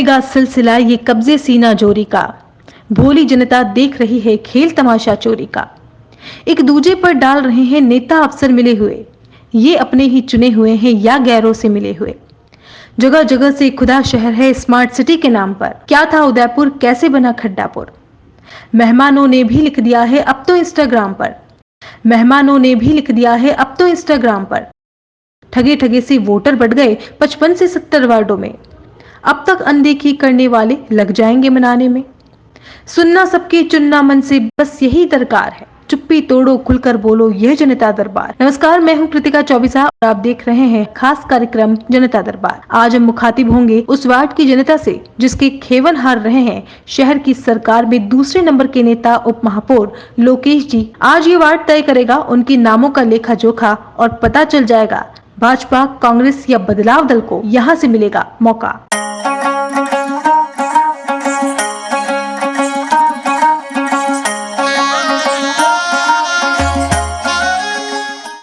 थमेगा सिलसिला ये कब्जे सीना जोरी का। भोली जनता देख रही है खेल तमाशा चोरी का। एक दूजे पर डाल रहे हैं नेता अफसर मिले हुए, ये अपने ही चुने हुए हैं या गैरों से मिले हुए। जगह जगह से खुदा शहर है स्मार्ट सिटी के नाम पर। क्या था उदयपुर, कैसे बना खड्डापुर। मेहमानों ने भी लिख दिया है अब तो इंस्टाग्राम पर। मेहमानों ने भी लिख दिया है अब तो इंस्टाग्राम पर। ठगे ठगे से वोटर बढ़ गए 55 से 70 वार्डों में। अब तक अनदेखी करने वाले लग जाएंगे मनाने में। सुनना सबके, चुनना मन से, बस यही दरकार है। चुप्पी तोड़ो, खुलकर बोलो, यह जनता दरबार। नमस्कार, मैं हूं कृतिका चौबीसा और आप देख रहे हैं खास कार्यक्रम जनता दरबार। आज हम मुखातिब होंगे उस वार्ड की जनता से जिसके खेवन हार रहे हैं शहर की सरकार में दूसरे नंबर के नेता उप महापौर लोकेश जी। आज ये वार्ड तय करेगा उनके नामों का लेखा जोखा और पता चल जाएगा भाजपा, कांग्रेस या बदलाव दल को यहाँ से मिलेगा मौका।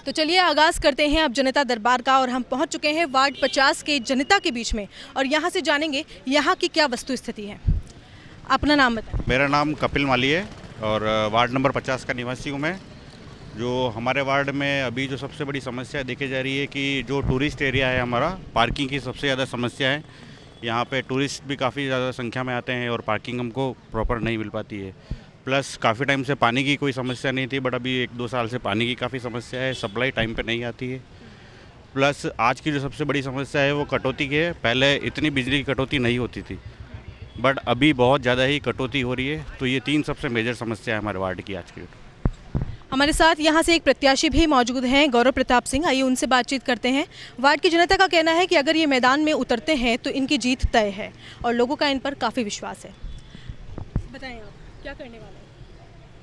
तो चलिए आगाज करते हैं अब जनता दरबार का और हम पहुंच चुके हैं वार्ड 50 के जनता के बीच में और यहां से जानेंगे यहां की क्या वस्तु स्थिति है। अपना नाम बताएं। मेरा नाम कपिल माली है और वार्ड नंबर 50 का निवासी हूँ मैं। जो हमारे वार्ड में अभी जो सबसे बड़ी समस्या देखी जा रही है कि जो टूरिस्ट एरिया है हमारा, पार्किंग की सबसे ज़्यादा समस्या है। यहाँ पे टूरिस्ट भी काफ़ी ज़्यादा संख्या में आते हैं और पार्किंग हमको प्रॉपर नहीं मिल पाती है। प्लस काफ़ी टाइम से पानी की कोई समस्या नहीं थी, बट अभी 1-2 साल से पानी की काफ़ी समस्या है। सप्लाई टाइम पे नहीं आती है। प्लस आज की जो सबसे बड़ी समस्या है वो कटौती की है। पहले इतनी बिजली की कटौती नहीं होती थी, बट अभी बहुत ज़्यादा ही कटौती हो रही है। तो ये 3 सबसे मेजर समस्या है हमारे वार्ड की आज की। हमारे साथ यहाँ से एक प्रत्याशी भी मौजूद हैं, गौरव प्रताप सिंह। आइए उनसे बातचीत करते हैं। वार्ड की जनता का कहना है कि अगर ये मैदान में उतरते हैं तो इनकी जीत तय है और लोगों का इन पर काफ़ी विश्वास है। बताएं आप क्या करने वाले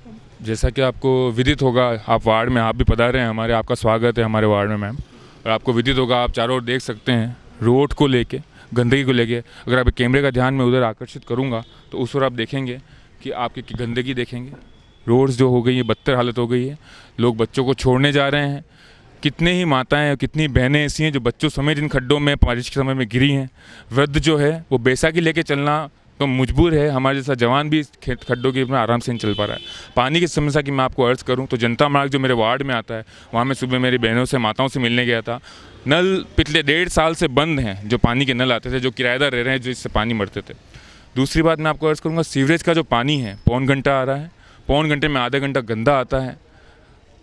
हैं? जैसा कि आपको विदित होगा, आप वार्ड में आप भी पधारे हैं हमारे, आपका स्वागत है हमारे वार्ड में मैम। और आपको विदित होगा, आप चारों ओर देख सकते हैं रोड को लेके, गंदगी को लेके। अगर आप कैमरे का ध्यान मैं उधर आकर्षित करूंगा तो उस ओर आप देखेंगे कि आपकी गंदगी देखेंगे। रोड्स जो हो गई है, बदतर हालत हो गई है। लोग बच्चों को छोड़ने जा रहे हैं। कितने ही माताएं और कितनी बहनें ऐसी हैं जो बच्चों समेत इन खड्डों में बारिश के समय में गिरी हैं। वृद्ध जो है वो बैसाखी लेके चलना तो मजबूर है। हमारे जैसा जवान भी खड्डों के में आराम से नहीं चल पा रहा है। पानी की समस्या की मैं आपको अर्ज करूं तो जनता मार्ग जो मेरे वार्ड में आता है, वहाँ मैं सुबह मेरी बहनों से, माताओं से मिलने गया था। नल पिछले 1.5 साल से बंद हैं। जो पानी के नल आते थे, जो किराएदार रह रहे हैं, जो इससे पानी मरते थे। दूसरी बात मैं आपको अर्ज करूँगा, सीवरेज का जो पानी है पौन घंटा आ रहा है। पौन घंटे में आधा घंटा गंदा आता है।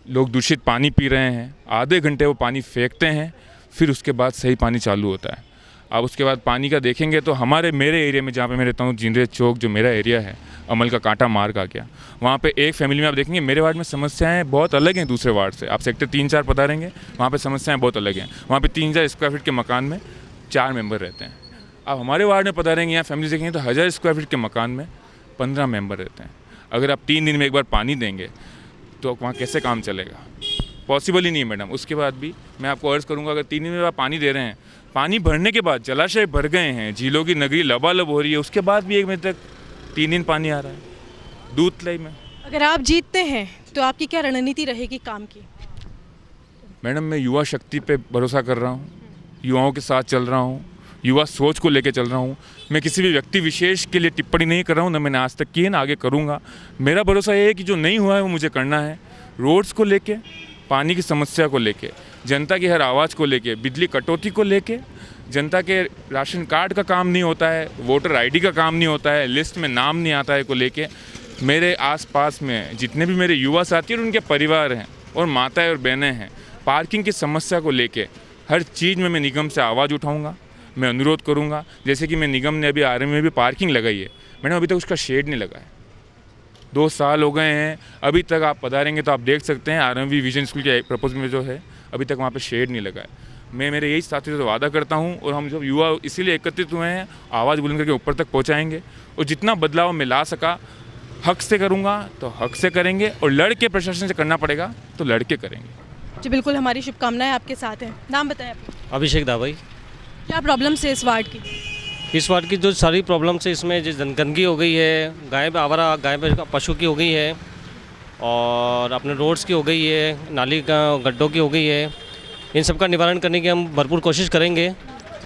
लोग दूषित पानी पी रहे हैं। आधे घंटे वो पानी फेंकते हैं, फिर उसके बाद सही पानी चालू होता है। आप उसके बाद पानी का देखेंगे तो मेरे एरिया में, जहाँ पे मैं रहता हूँ, जिंदरे चौक जो मेरा एरिया है, अमल का कांटा मार्ग आ गया, वहाँ पे एक फैमिली में आप देखेंगे मेरे वार्ड में समस्याएं बहुत अलग हैं दूसरे वार्ड से। आप सेक्टर 3-4 पधारेंगे, वहाँ पे समस्याएं बहुत अलग हैं। वहाँ पे 3000 स्क्वायर फीट के मकान में 4 मेंबर रहते हैं। आप हमारे वार्ड में पधारेंगे, यहाँ फैमिली देखेंगे तो 1000 स्क्वायर फीट के मकान में 15 मेंबर रहते हैं। अगर आप 3 दिन में एक बार पानी देंगे तो वहाँ कैसे काम चलेगा? पॉसिबल ही नहीं है मैडम। उसके बाद भी मैं आपको अर्ज़ करूँगा, अगर 3 दिन में आप पानी दे रहे हैं, पानी भरने के बाद जलाशय भर गए हैं, झीलों की नगरी लबालब हो रही है, उसके बाद भी 1 महीने तक 3 दिन पानी आ रहा है दूध तलाई में। अगर आप जीतते हैं तो आपकी क्या रणनीति रहेगी काम की? मैडम, मैं युवा शक्ति पे भरोसा कर रहा हूँ, युवाओं के साथ चल रहा हूँ, युवा सोच को लेके चल रहा हूँ। मैं किसी भी व्यक्ति विशेष के लिए टिप्पणी नहीं कर रहा हूँ, ना मैंने आज तक की है, ना आगे करूँगा। मेरा भरोसा ये है कि जो नहीं हुआ है वो मुझे करना है। रोड्स को लेके, पानी की समस्या को लेके, जनता की हर आवाज़ को लेके, बिजली कटौती को लेके, जनता के राशन कार्ड का काम नहीं होता है, वोटर आईडी का काम नहीं होता है, लिस्ट में नाम नहीं आता है को लेके, मेरे आसपास में जितने भी मेरे युवा साथी और उनके परिवार हैं और माताएं और बहनें हैं, पार्किंग की समस्या को लेके हर चीज़ में मैं निगम से आवाज़ उठाऊँगा। मैं अनुरोध करूँगा, जैसे कि मैं निगम ने अभी आरएम में भी पार्किंग लगाई है मैडम, अभी तक उसका शेड नहीं लगा है। 2 साल हो गए हैं, अभी तक आप पधारेंगे तो आप देख सकते हैं आरएमवी विजन स्कूल के प्रपोज में जो है अभी तक वहाँ पे शेड नहीं लगा है। मैं मेरे यही साथियों से वादा करता हूँ और हम जब युवा इसीलिए एकत्रित हुए हैं, आवाज़ बुलंद करके ऊपर तक पहुँचाएंगे और जितना बदलाव मैं ला सका हक से करूँगा तो हक से करेंगे और लड़ के प्रशासन से करना पड़ेगा तो लड़ के करेंगे। जी बिल्कुल, हमारी शुभकामनाएं आपके साथ हैं। नाम बताएं अपना। अभिषेक दावाई। क्या प्रॉब्लम्स है इस वार्ड की? इस वार्ड की जो सारी प्रॉब्लम्स है, इसमें जो गंदगी हो गई है, आवारा गाय पशु की हो गई है, और अपने रोड्स की हो गई है, नाली का गड्ढों की हो गई है। इन सब का निवारण करने की हम भरपूर कोशिश करेंगे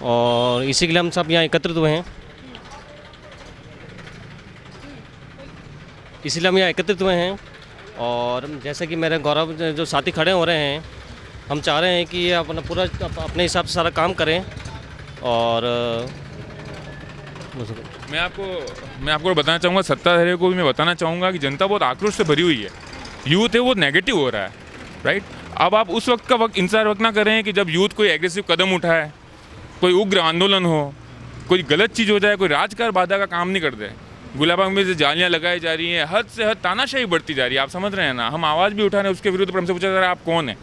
और इसी के लिए हम सब यहाँ एकत्रित हुए हैं। इसीलिए हम यहाँ एकत्रित हुए हैं। और जैसे कि मेरे गौरव जो साथी खड़े हो रहे हैं, हम चाह रहे हैं कि ये अपना पूरा अपने हिसाब से सारा काम करें। और मैं आपको बताना चाहूँगा, सत्ताधारियों को भी मैं बताना चाहूँगा कि जनता बहुत आक्रोश से भरी हुई है। यूथ है वो नेगेटिव हो रहा है, राइट। अब आप उस वक्त का इंतजार वक्त ना करें कि जब यूथ कोई एग्रेसिव कदम उठाए, कोई उग्र आंदोलन हो, कोई गलत चीज़ हो जाए, कोई राजकार बाधा का काम नहीं करते। गुलाबाग में जो जालियाँ लगाई जा रही हैं, हद से हद तानाशाही बढ़ती जा रही है, आप समझ रहे हैं ना। हम आवाज़ भी उठा रहे हैं उसके विरुद्ध, पर हमसे पूछा जा रहा है आप कौन है।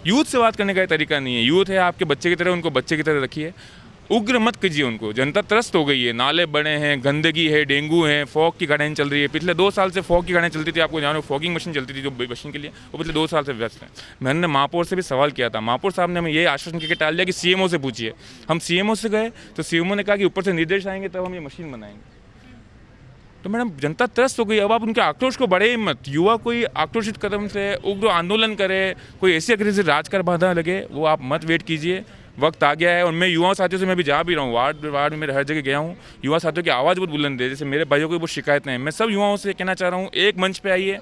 यूथ से बात करने का तरीका नहीं है। यूथ है आपके बच्चे की तरह, उनको बच्चे की तरह रखिए, उग्र मत कीजिए उनको। जनता त्रस्त हो गई है, नाले बड़े हैं, गंदगी है, डेंगू है, फॉग की गाड़ियाँ चल रही है। पिछले 2 साल से फॉग की गाड़ियाँ चलती थी, आपको जानो फॉगिंग मशीन चलती थी जो मशीन के लिए, वो पिछले 2 साल से व्यस्त है। मैंने महापौर से भी सवाल किया था, महापौर साहब ने हमें ये आश्वासन करके टाल दिया कि सीएमओ से पूछिए। हम सीएमओ से गए तो सीएमओ ने कहा कि ऊपर से निर्देश आएंगे तब हम ये मशीन बनाएंगे। तो मैडम जनता त्रस्त हो गई। अब आप उनके आक्रोश को बढ़े मत। युवा कोई आक्रोशित कदम से उग्र आंदोलन करे, कोई ऐसी अग्रेसिव राजकार बाधा लगे, वो आप मत वेट कीजिए। वक्त आ गया है। और मैं युवा साथियों से मैं भी जा भी रहा हूँ, वार्ड में हर जगह गया हूँ। युवा साथियों की आवाज़ बहुत बुलंद है, जैसे मेरे भाइयों को बहुत शिकायतें हैं। मैं सब युवाओं से कहना चाह रहा हूँ, एक मंच पे आइए,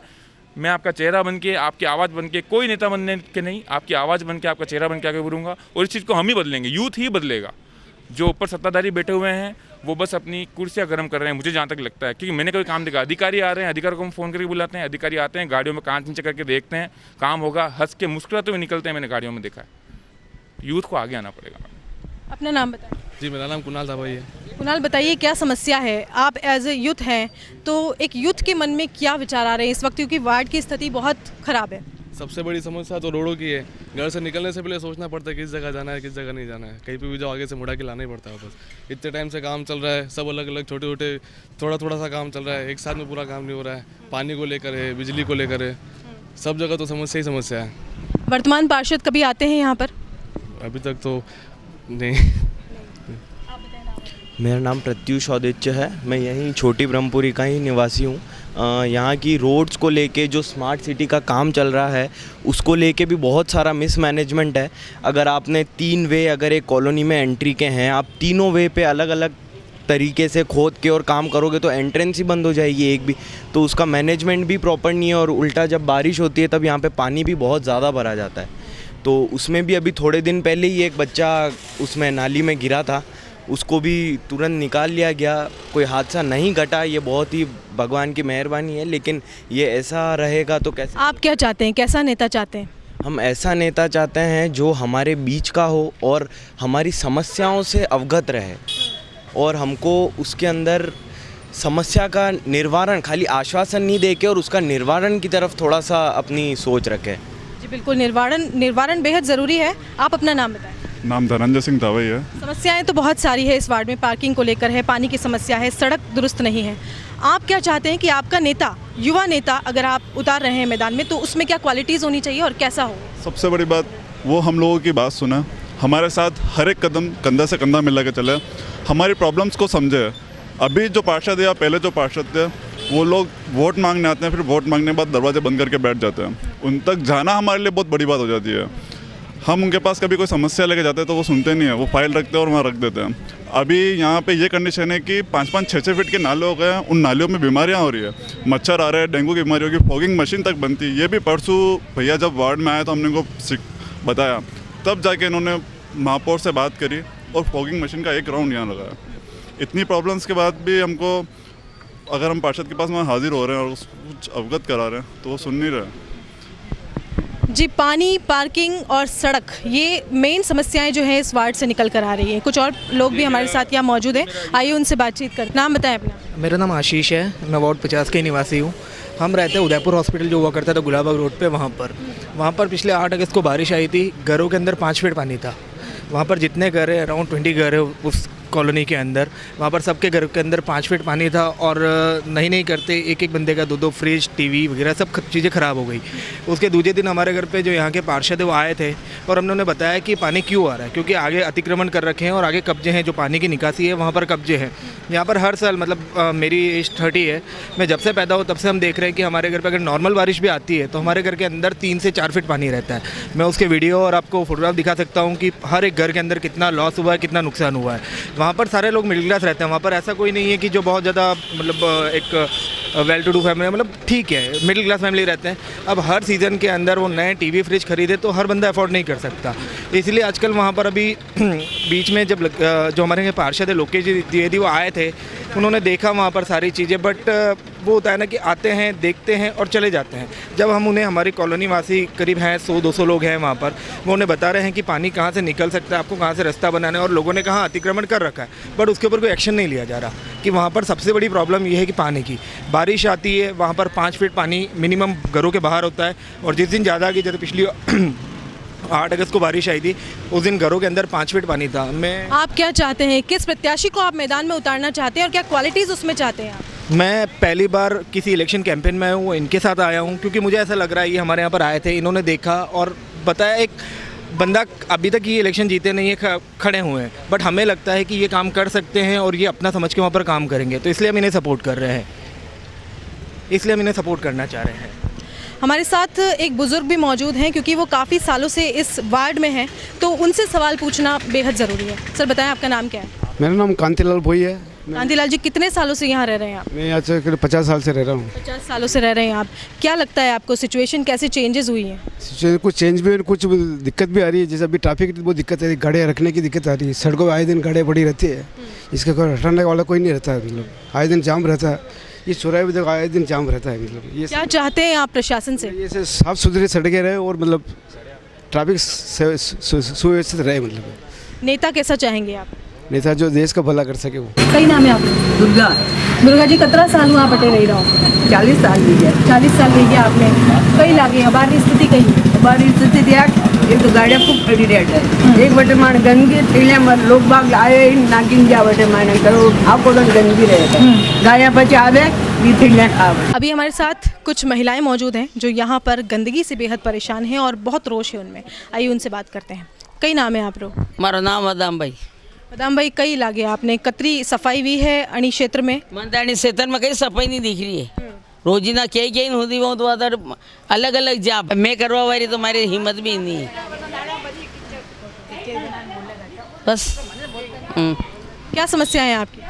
मैं आपका चेहरा बन के, आपकी आवाज़ बन के, कोई नेता बनने के नहीं, आपकी आवाज़ बन के, आपका चेहरा बन के आगे बढ़ूंगा। और इस चीज़ को हम ही बदलेंगे, यूथ ही बदलेगा। जो ऊपर सत्ताधारी बैठे हुए हैं वो बस अपनी कुर्सियाँ गर्म कर रहे हैं, मुझे जहाँ तक लगता है। क्योंकि मैंने कोई काम देखा, अधिकारी आ रहे हैं, अधिकारी को हम फ़ोन करके बुलाते हैं, अधिकारी आते हैं, गाड़ियों में कांच नीचे करके देखते हैं, काम होगा, हंस के मुस्कुराते हुए निकलते हैं, मैंने गाड़ियों में देखा है। यूथ को आगे आना पड़ेगा। अपना नाम बताएं। जी, मेरा नाम कुणाल था भाई है। कुणाल, बताइए क्या समस्या है। आप एज ए यूथ हैं तो एक यूथ के मन में क्या विचार आ रहे हैं इस वक्त, क्योंकि वार्ड की स्थिति बहुत ख़राब है। सबसे बड़ी समस्या तो रोडों की है। घर से निकलने से पहले सोचना पड़ता है किस जगह जाना है, किस जगह नहीं जाना है। कहीं पे भी जाओ आगे से मुड़ा के लाना ही पड़ता है वापस। इतने टाइम से काम चल रहा है, सब अलग अलग छोटे छोटे थोड़ा सा काम चल रहा है, एक साथ में पूरा काम नहीं हो रहा है। पानी को लेकर है, बिजली को लेकर है, सब जगह तो समस्या ही समस्या है। वर्तमान पार्षद कभी आते हैं यहाँ पर? अभी तक तो नहीं। मेरा नाम प्रत्युष औदित्य है, मैं यहीं छोटी ब्रह्मपुरी का ही निवासी हूँ। यहाँ की रोड्स को लेके जो स्मार्ट सिटी का काम चल रहा है उसको लेके भी बहुत सारा मिसमैनेजमेंट है। अगर आपने 3 वे अगर एक कॉलोनी में एंट्री के हैं, आप तीनों वे पे अलग अलग तरीके से खोद के और काम करोगे तो एंट्रेंस ही बंद हो जाएगी एक भी, तो उसका मैनेजमेंट भी प्रॉपर नहीं है। और उल्टा जब बारिश होती है तब यहाँ पे पानी भी बहुत ज़्यादा भरा जाता है। तो उसमें भी अभी थोड़े दिन पहले ही एक बच्चा उसमें नाली में गिरा था, उसको भी तुरंत निकाल लिया गया, कोई हादसा नहीं घटा। ये बहुत ही भगवान की मेहरबानी है, लेकिन ये ऐसा रहेगा तो कैसे। आप क्या चाहते हैं, कैसा नेता चाहते हैं? हम ऐसा नेता चाहते हैं जो हमारे बीच का हो और हमारी समस्याओं से अवगत रहे, और हमको उसके अंदर समस्या का निवारण, खाली आश्वासन नहीं देके और उसका निवारण की तरफ थोड़ा सा अपनी सोच रखे। जी बिल्कुल, निवारण बेहद ज़रूरी है। आप अपना नाम बताएं। नाम धनंजय सिंह दावई है। समस्याएं तो बहुत सारी है इस वार्ड में, पार्किंग को लेकर है, पानी की समस्या है, सड़क दुरुस्त नहीं है। आप क्या चाहते हैं कि आपका नेता, युवा नेता अगर आप उतार रहे हैं मैदान में, तो उसमें क्या क्वालिटीज़ होनी चाहिए और कैसा हो? सबसे बड़ी बात वो हम लोगों की बात सुना, हमारे साथ हर एक कदम कंधा से कंधा मिला के चले, हमारी प्रॉब्लम्स को समझे। अभी जो पार्षद या पहले जो पार्षद थे वो लोग वोट मांगने आते हैं, फिर वोट मांगने के बाद दरवाजे बंद करके बैठ जाते हैं। उन तक जाना हमारे लिए बहुत बड़ी बात हो जाती है। हम उनके पास कभी कोई समस्या लेके जाते हैं तो वो सुनते नहीं है, वो फाइल रखते हैं और वहाँ रख देते हैं। अभी यहाँ पे ये कंडीशन है कि 5-5, 6-6 फीट के नाले हो गए हैं, उन नालियों में बीमारियाँ हो रही है, मच्छर आ रहे हैं, डेंगू की बीमारी होगी, फॉगिंग मशीन तक बनती है। ये भी परसों भैया जब वार्ड में आए तो हमने उनको बताया, तब जाके इन्होंने महापौर से बात करी और फॉगिंग मशीन का एक राउंड यहाँ लगाया। इतनी प्रॉब्लम्स के बाद भी हमको, अगर हम पार्षद के पास वहाँ हाजिर हो रहे हैं और कुछ अवगत करा रहे हैं तो वो सुन नहीं रहे। जी, पानी, पार्किंग और सड़क, ये मेन समस्याएं जो हैं इस वार्ड से निकल कर आ रही हैं। कुछ और लोग भी हमारे साथ यहाँ मौजूद हैं, आइए उनसे बातचीत करते। नाम बताएं अपना। मेरा नाम आशीष है, मैं वार्ड 50 के निवासी हूँ। हम रहते हैं उदयपुर हॉस्पिटल जो हुआ करता था गुलाबाग रोड पे, वहाँ पर पिछले 8 अगस्त को बारिश आई थी। घरों के अंदर 5 फीट पानी था। वहाँ पर जितने घर है, अराउंड 20 घर है उस कॉलोनी के अंदर, वहाँ पर सबके घर के अंदर 5 फीट पानी था। और नहीं करते एक बंदे का 2 फ्रिज, टीवी वगैरह सब चीज़ें ख़राब हो गई। उसके दूसरे दिन हमारे घर पे जो यहाँ के पार्षद है वो आए थे और हमने उन्हें बताया कि पानी क्यों आ रहा है, क्योंकि आगे अतिक्रमण कर रखे हैं और आगे कब्जे हैं, जो पानी की निकासी है वहाँ पर कब्जे हैं। यहाँ पर हर साल, मतलब मेरी एज 30 है, मैं जब से पैदा हूँ तब से हम देख रहे हैं कि हमारे घर पर अगर नॉर्मल बारिश भी आती है तो हमारे घर के अंदर 3 से 4 फीट पानी रहता है। मैं उसके वीडियो और आपको फोटोग्राफ दिखा सकता हूँ कि हर एक घर के अंदर कितना लॉस हुआ है, कितना नुकसान हुआ है। वहाँ पर सारे लोग मिडिल क्लास रहते हैं, वहाँ पर ऐसा कोई नहीं है कि जो बहुत ज़्यादा, मतलब एक वेल टू डू फैमिली, मतलब ठीक है, मिडिल क्लास फैमिली रहते हैं। अब हर सीज़न के अंदर वो नए टीवी फ्रिज खरीदे तो हर बंदा अफोर्ड नहीं कर सकता, इसलिए आजकल वहाँ पर अभी बीच में जब जो हमारे यहाँ पार्षद है लोकेश द्विवेदी वो आए थे, उन्होंने देखा वहाँ पर सारी चीज़ें, बट वो होता है ना कि आते हैं, देखते हैं और चले जाते हैं। जब हम उन्हें, हमारी कॉलोनी वासी करीब हैं 100-200 लोग हैं वहाँ पर, वो उन्हें बता रहे हैं कि पानी कहाँ से निकल सकता है, आपको कहाँ से रास्ता बनाना है, और लोगों ने कहा अतिक्रमण कर रखा है, बट उसके ऊपर कोई एक्शन नहीं लिया जा रहा। कि वहाँ पर सबसे बड़ी प्रॉब्लम ये है कि पानी की, बारिश आती है वहाँ पर 5 फीट पानी मिनिमम घरों के बाहर होता है, और जिस दिन ज़्यादा की, जैसे पिछली 8 अगस्त को बारिश आई थी, उस दिन घरों के अंदर 5 फीट पानी था। आप क्या चाहते हैं, किस प्रत्याशी को आप मैदान में उतारना चाहते हैं और क्या क्वालिटीज़ उसमें चाहते हैं आप? मैं पहली बार किसी इलेक्शन कैंपेन में हूँ, इनके साथ आया हूँ, क्योंकि मुझे ऐसा लग रहा है ये हमारे यहाँ पर आए थे, इन्होंने देखा और बताया। एक बंदा अभी तक ये इलेक्शन जीते नहीं है, खड़े हुए हैं, बट हमें लगता है कि ये काम कर सकते हैं और ये अपना समझ के वहाँ पर काम करेंगे, तो इसलिए हम इन्हें सपोर्ट कर रहे हैं, इसलिए हम इन्हें सपोर्ट करना चाह रहे हैं। हमारे साथ एक बुज़ुर्ग भी मौजूद हैं, क्योंकि वो काफ़ी सालों से इस वार्ड में हैं, तो उनसे सवाल पूछना बेहद ज़रूरी है। सर बताएं, आपका नाम क्या है? मेरा नाम कांतिलाल भोई है। कांतिलाल जी, कितने सालों से यहाँ रह रहे हैं आप? मैं यहाँ से 50 साल से रह रहा हूँ। 50 सालों से रह रहे हैं आप। क्या लगता है आपको, सिचुएशन कैसे चेंजेस हुई है? सिचुएशन कुछ चेंज भी है, कुछ दिक्कत भी आ रही है। जैसे अभी ट्रैफिक की बहुत दिक्कत है, गाड़ियाँ रखने की दिक्कत आ रही है, सड़कों पर आए दिन गाड़ियाँ पड़ी रहती है, इसका कोई हटाने वाला कोई नहीं रहता है, मतलब आए दिन जाम रहता है। ये चौराहे भी देखो आए दिन जाम रहता है, मतलब ये क्या चाहते हैं आप प्रशासन से? ये साफ सुथरी सड़कें रहे और मतलब ट्रैफिक सुव्यवस्थित रहे। मतलब नेता कैसा चाहेंगे आप? नेता जो देश का भला कर सके वो। कई नाम है आपका? दुर्गा। दुर्गा जी, कितना साल हुआ पटे रही रहा हूँ? 40 साल ली है। 40 साल रही है आपने। कई लागे हमारी स्थिति कही? हमारी स्थिति देख, एक तो गाड़ियाँ खूब खड़ी रहती है, एक बटे मान गंदगी थैले में लोग बाग आए नागिन जा बटे माने करो आपको तो गंदगी रहेगा, गाड़ियाँ बचे आवे ये थैले आवे। अभी हमारे साथ कुछ महिलाएं मौजूद हैं जो यहाँ पर गंदगी से बेहद परेशान हैं और बहुत रोष है उनमें। आइए उनसे बात करते हैं। कई नाम है आप लोग? मारो नाम मदाम भाई। मदाम भाई, कई लागे आपने कतरी सफाई भी है अणी क्षेत्र में? मंदानी क्षेत्र में कहीं सफाई नहीं दिख रही है, रोजीना कहीं होती वो तो अदर अलग अलग जाप मैं करवा वाली, तो हमारी हिम्मत भी नहीं है बस। क्या समस्या है आपकी?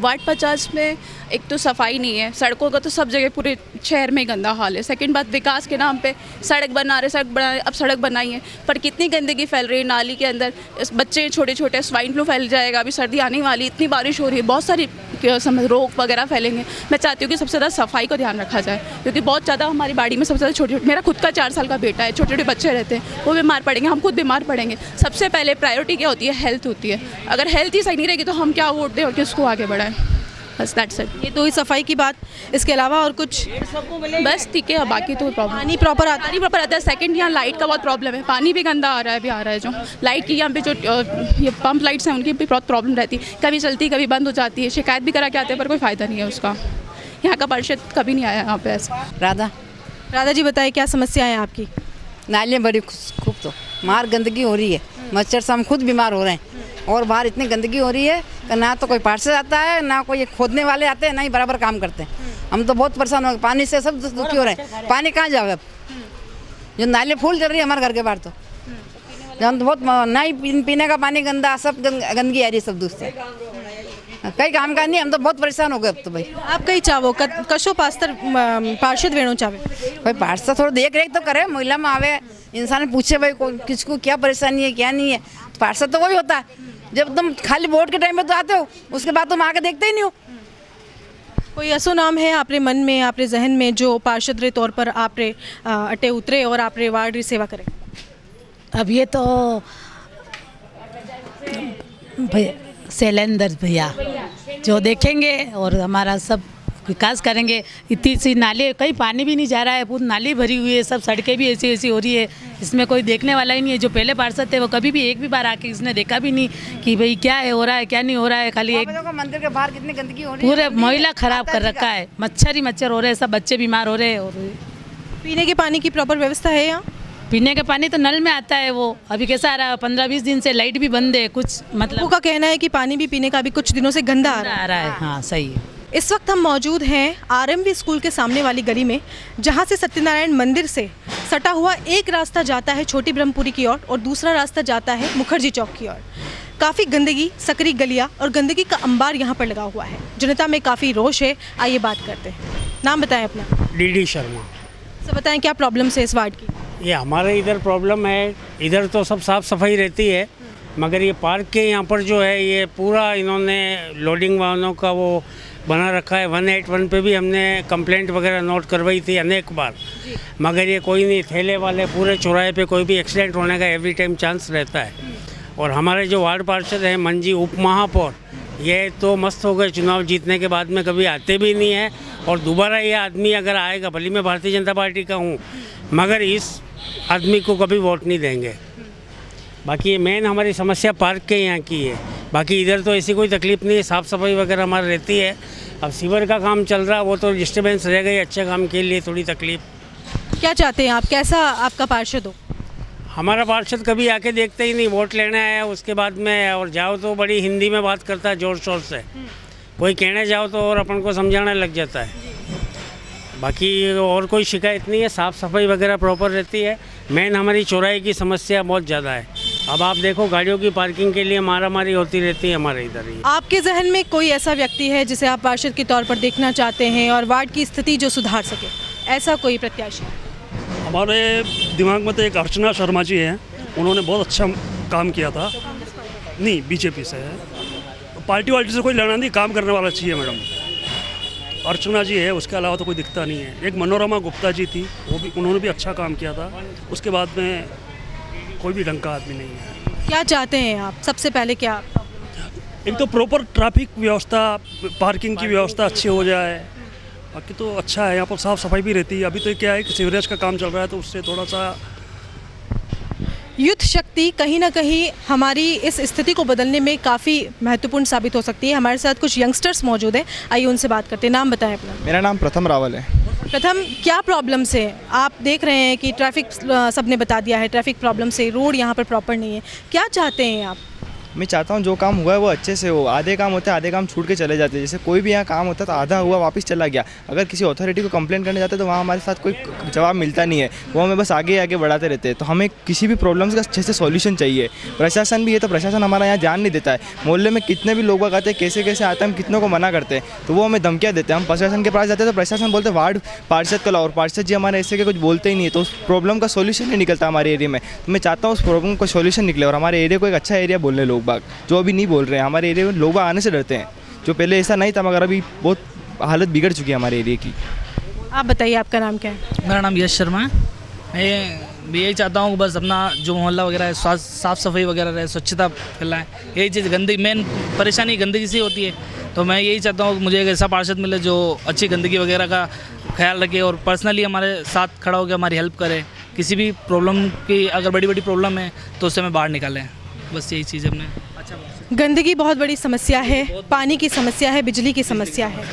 वार्ड 50 में एक तो सफाई नहीं है, सड़कों का तो सब जगह पूरे शहर में गंदा हाल है। सेकंड बात, विकास के नाम पे सड़क बना रहे, अब सड़क बनाई है पर कितनी गंदगी फैल रही है नाली के अंदर, बच्चे छोटे छोटे, स्वाइन फ्लू फैल जाएगा, अभी सर्दी आने वाली, इतनी बारिश हो रही है, बहुत सारी रोग वगैरह फैलेंगे। मैं चाहती हूँ कि सबसे ज़्यादा सफाई को ध्यान रखा जाए, क्योंकि बहुत ज़्यादा हमारी बाड़ी में सबसे ज़्यादा छोटे, मेरा खुद का 4 साल का बेटा है, छोटे छोटे बच्चे रहते हैं, वो बीमार पड़ेंगे, हम खुद बीमार पड़ेंगे। सबसे पहले प्रायोरिटी क्या होती है? हेल्थ होती है। अगर हेल्थ ही सही नहीं रहेगी तो हम क्या वोट दें और किसको आगे बढ़ाएं? बस दैट्स इट। ये तो ही सफाई की बात, इसके अलावा और कुछ? बस ठीक है, बाकी तो प्रॉब्लम पानी प्रॉपर आता है। सेकंड, यहाँ लाइट का बहुत प्रॉब्लम है, पानी भी गंदा आ रहा है, भी आ रहा है। जो लाइट की यहाँ पे जो ये पंप लाइट्स हैं उनकी भी बहुत प्रॉब्लम रहती है, कभी चलती कभी बंद हो जाती है। शिकायत भी करा के आते हैं पर कोई फ़ायदा नहीं है उसका। यहाँ का पार्षद कभी नहीं आया यहाँ पे ऐसा। राधा जी, बताइए क्या समस्या है आपकी? नालियाँ बड़ी खूब, तो मार गंदगी हो रही है, मच्छर से हम खुद बीमार हो रहे हैं, और बाहर इतनी गंदगी हो रही है कि ना तो कोई पार्षद आता है, ना कोई खोदने वाले आते हैं, ना ही बराबर काम करते हैं। हम तो बहुत परेशान हो गए, पानी से सब दुखी हो रहे हैं। पानी कहाँ जावे अब? जो नाली फूल चल रही है हमारे घर के बाहर, तो हम तो बहुत, ना ही पीने का पानी गंदा, सब गंदगी आ रही है सब दूर से, कई काम का नहीं। हम तो बहुत परेशान हो गए अब तो भाई। आप कई चाहो कशो पार्षद वेणु चाहे भाई, पार्षद थोड़ा देख रेख तो करे, महिला में आवे, इंसान पूछे भाई किसको क्या परेशानी है क्या नहीं है। पार्षद तो वही होता है, जब तुम खाली वोट के टाइम में तो आते हो, उसके बाद तुम आके देखते ही नहीं हो। कोई ऐसा नाम है आपरे मन में, आपरे जहन में, जो पार्षद रे तौर पर आपरे अटे उतरे और आपरे वार्ड री सेवा करे? अब ये तो शैलेंद्र भैया जो देखेंगे और हमारा सब विकास करेंगे। इतनी सी नाली, कहीं पानी भी नहीं जा रहा है, पूरी नाली भरी हुई है, सब सड़कें भी ऐसी ऐसी हो रही है, इसमें कोई देखने वाला ही नहीं है। जो पहले पार्षद थे वो कभी भी एक भी बार आके इसने देखा भी नहीं कि भाई क्या है, हो रहा है क्या नहीं हो रहा है। खाली एक मंदिर के बाहर कितनी गंदगी हो रही है, पूरे महिला खराब कर रखा है, मच्छर ही मच्छर हो रहे हैं, सब बच्चे बीमार हो रहे हैं। और पीने के पानी की प्रॉपर व्यवस्था है यहाँ? पीने का पानी तो नल में आता है, वो अभी कैसा आ रहा है, 15-20 दिन से लाइट भी बंद है, कुछ मतलब का कहना है कि पानी भी पीने का अभी कुछ दिनों से गंदा आ रहा है। हाँ सही है। इस वक्त हम मौजूद हैं आरएमवी स्कूल के सामने वाली गली में, जहां से सत्यनारायण मंदिर से सटा हुआ एक रास्ता जाता है छोटी ब्रह्मपुरी की ओर और दूसरा रास्ता जाता है मुखर्जी चौक की ओर। काफ़ी गंदगी, सकरी गलियां और गंदगी का अंबार यहां पर लगा हुआ है। जनता में काफ़ी रोष है। आइए बात करते हैं। नाम बताएं अपना। डीडी शर्मा। सर बताएं क्या प्रॉब्लम है इस वार्ड की? ये हमारे इधर प्रॉब्लम है, इधर तो सब साफ़ सफाई रहती है, मगर ये पार्क के यहाँ पर जो है ये पूरा इन्होंने लोडिंग वाहनों का वो बना रखा है। 181 पे भी हमने कंप्लेंट वगैरह नोट करवाई थी अनेक बार, मगर ये कोई नहीं, ठेले वाले पूरे चौराहे पे कोई भी एक्सीडेंट होने का एवरी टाइम चांस रहता है। और हमारे जो वार्ड पार्षद हैं मंजी उप महापौर, ये तो मस्त हो गए, चुनाव जीतने के बाद में कभी आते भी नहीं है और दोबारा ये आदमी अगर आएगा, भले मैं भारतीय जनता पार्टी का हूँ, मगर इस आदमी को कभी वोट नहीं देंगे। बाकी ये मेन हमारी समस्या पार्क के यहाँ की है, बाकी इधर तो ऐसी कोई तकलीफ नहीं है, साफ़ सफाई वगैरह हमारी रहती है। अब सीवर का काम चल रहा है, वो तो डिस्टर्बेंस रहेगा ही, अच्छे काम के लिए थोड़ी तकलीफ। क्या चाहते हैं आप, कैसा आपका पार्षद हो? हमारा पार्षद कभी आके देखते ही नहीं, वोट लेने आया उसके बाद में, और जाओ तो बड़ी हिंदी में बात करता है ज़ोर शोर से, कोई कहने जाओ तो और अपन को समझाने लग जाता है। बाकी और कोई शिकायत नहीं है, साफ़ सफाई वगैरह प्रॉपर रहती है। मेन हमारी चौराहे की समस्या बहुत ज़्यादा है। अब आप देखो गाड़ियों की पार्किंग के लिए मारामारी होती रहती है हमारे इधर ही। आपके जहन में कोई ऐसा व्यक्ति है जिसे आप पार्षद के तौर पर देखना चाहते हैं और वार्ड की स्थिति जो सुधार सके, ऐसा कोई प्रत्याशी? हमारे दिमाग में तो एक अर्चना शर्मा जी हैं, उन्होंने बहुत अच्छा काम किया था। नहीं, बीजेपी से है, पार्टी वार्टी से कोई लेना नहीं, काम करने वाला चाहिए मैडम। अर्चना जी है, उसके अलावा तो कोई दिखता नहीं है। एक मनोरमा गुप्ता जी थी, वो भी, उन्होंने भी अच्छा काम किया था। उसके बाद में कोई भी ढंग का आदमी नहीं है। क्या चाहते हैं आप? सबसे पहले क्या? एक तो प्रॉपर ट्रैफिक व्यवस्था, पार्किंग की व्यवस्था अच्छी हो जाए, बाकी तो अच्छा है। यहाँ पर साफ़ सफाई भी रहती है। अभी तो क्या है कि सीवरेज का काम चल रहा है, तो उससे थोड़ा सा युद्ध शक्ति कहीं ना कहीं हमारी इस स्थिति को बदलने में काफ़ी महत्वपूर्ण साबित हो सकती है। हमारे साथ कुछ यंगस्टर्स मौजूद हैं, आइए उनसे बात करते हैं। नाम बताएं अपना। मेरा नाम प्रथम रावल है। प्रथम, क्या प्रॉब्लम्स है? आप देख रहे हैं कि ट्रैफिक सबने बता दिया है, ट्रैफिक प्रॉब्लम से, रोड यहाँ पर प्रॉपर नहीं है। क्या चाहते हैं आप? मैं चाहता हूँ जो काम हुआ है वो अच्छे से हो। आधे काम होते हैं, आधे काम छूट के चले जाते हैं। जैसे कोई भी यहाँ काम होता है तो आधा हुआ वापस चला गया। अगर किसी अथॉरिटी को कंप्लेंट करने जाते हैं तो वहाँ हमारे साथ कोई जवाब मिलता नहीं है, वो हमें बस आगे आगे बढ़ाते रहते हैं। तो हमें किसी भी प्रॉब्लम्स का अच्छे से सॉल्यूशन चाहिए। प्रशासन भी है तो प्रशासन हमारा यहाँ जान नहीं देता है। मोहल्ले में कितने भी लोग आते हैं, कैसे कैसे आते हैं, हम कितनों को मना करते हैं तो वो हमें धमकियाँ देते हैं। हम प्रशासन के पास जाते हैं तो प्रशासन बोलते हैं वार्ड पार्षद को लाओ, और पार्षद जी हमारे ऐसे के कुछ बोलते ही नहीं है, तो उस प्रॉब्लम का सॉल्यूशन नहीं निकलता हमारे एरिया में। तो मैं चाहता हूँ उस प्रॉब्लम का सॉल्यूशन निकले और हमारे एरिया को एक अच्छा एरिया बोल रहे लोग बाग, जो अभी नहीं बोल रहे हैं। हमारे एरिया में लोग आने से डरते हैं, जो पहले ऐसा नहीं था, मगर अभी बहुत हालत बिगड़ चुकी है हमारे एरिया की। आप बताइए, आपका नाम क्या है? मेरा नाम यश शर्मा है। मैं भी यही चाहता हूँ बस अपना जो मोहल्ला वगैरह है, साफ़ सफाई वगैरह रहे, स्वच्छता फैलाएं। यही चीज़, गंदगी मेन परेशानी गंदगी से होती है। तो मैं यही चाहता हूँ मुझे एक ऐसा पार्षद मिले जो अच्छी गंदगी वगैरह का ख्याल रखे और पर्सनली हमारे साथ खड़ा होकर हमारी हेल्प करे। किसी भी प्रॉब्लम की अगर बड़ी बड़ी प्रॉब्लम है तो उससे हमें बाहर निकालें। बस यही चीज़ हमने। गंदगी बहुत बड़ी समस्या है, पानी की समस्या है, बिजली की समस्या है।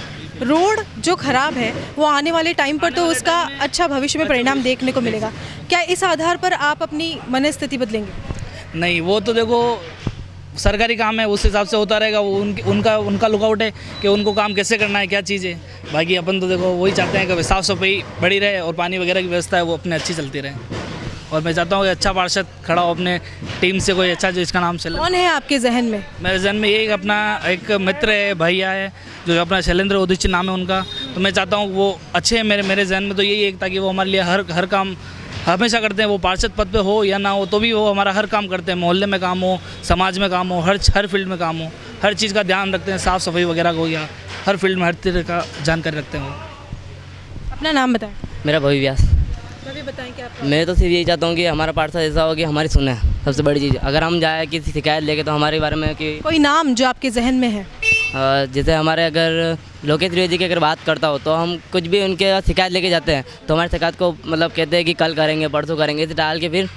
रोड जो ख़राब है वो आने वाले टाइम पर तो उसका अच्छा भविष्य में परिणाम देखने को मिलेगा। क्या इस आधार पर आप अपनी मनस्थिति बदलेंगे? नहीं, वो तो देखो सरकारी काम है, उस हिसाब से होता रहेगा। वो उनका लुकआउट है कि उनको काम कैसे करना है, क्या चीज़ है। बाकी अपन तो देखो वही चाहते हैं कि साफ़ सफाई बढ़ी रहे और पानी वगैरह की व्यवस्था है वो अपने अच्छी चलती रहे। और मैं चाहता हूँ कि अच्छा पार्षद खड़ा हो अपने टीम से, कोई अच्छा जो इसका नाम शैलेंद्र। कौन है आपके जहन में? मेरे जहन में यही अपना एक मित्र है, भैया है, जो अपना शैलेंद्र उदिची नाम है उनका। तो मैं चाहता हूँ वो अच्छे हैं मेरे जहन में। तो यही एक, ताकि वो हमारे लिए हर काम हमेशा करते हैं। वो पार्षद पद पे हो या ना हो तो भी वो हमारा हर काम करते हैं। मोहल्ले में काम हो, समाज में काम हो, हर फील्ड में काम हो, हर चीज़ का ध्यान रखते हैं। साफ़ सफाई वगैरह हो या हर फील्ड में हर तरह का जानकारी रखते हैं वो। अपना नाम बताएं। मेरा भव्य व्यास। भव्य बताएं क्या? मैं तो सिर्फ यही चाहता हूँ कि हमारा पार्षद ऐसा हो कि हमारी सुने। सबसे बड़ी चीज़, अगर हम जाए किसी शिकायत लेके तो हमारे बारे में कि कोई नाम जो आपके जहन में है? जैसे हमारे अगर लोकेश त्रिवेदी की अगर बात करता हो तो हम कुछ भी उनके शिकायत लेके जाते हैं तो हमारे शिकायत को मतलब कहते हैं कि कल करेंगे, परसों करेंगे, इसे डाल के फिर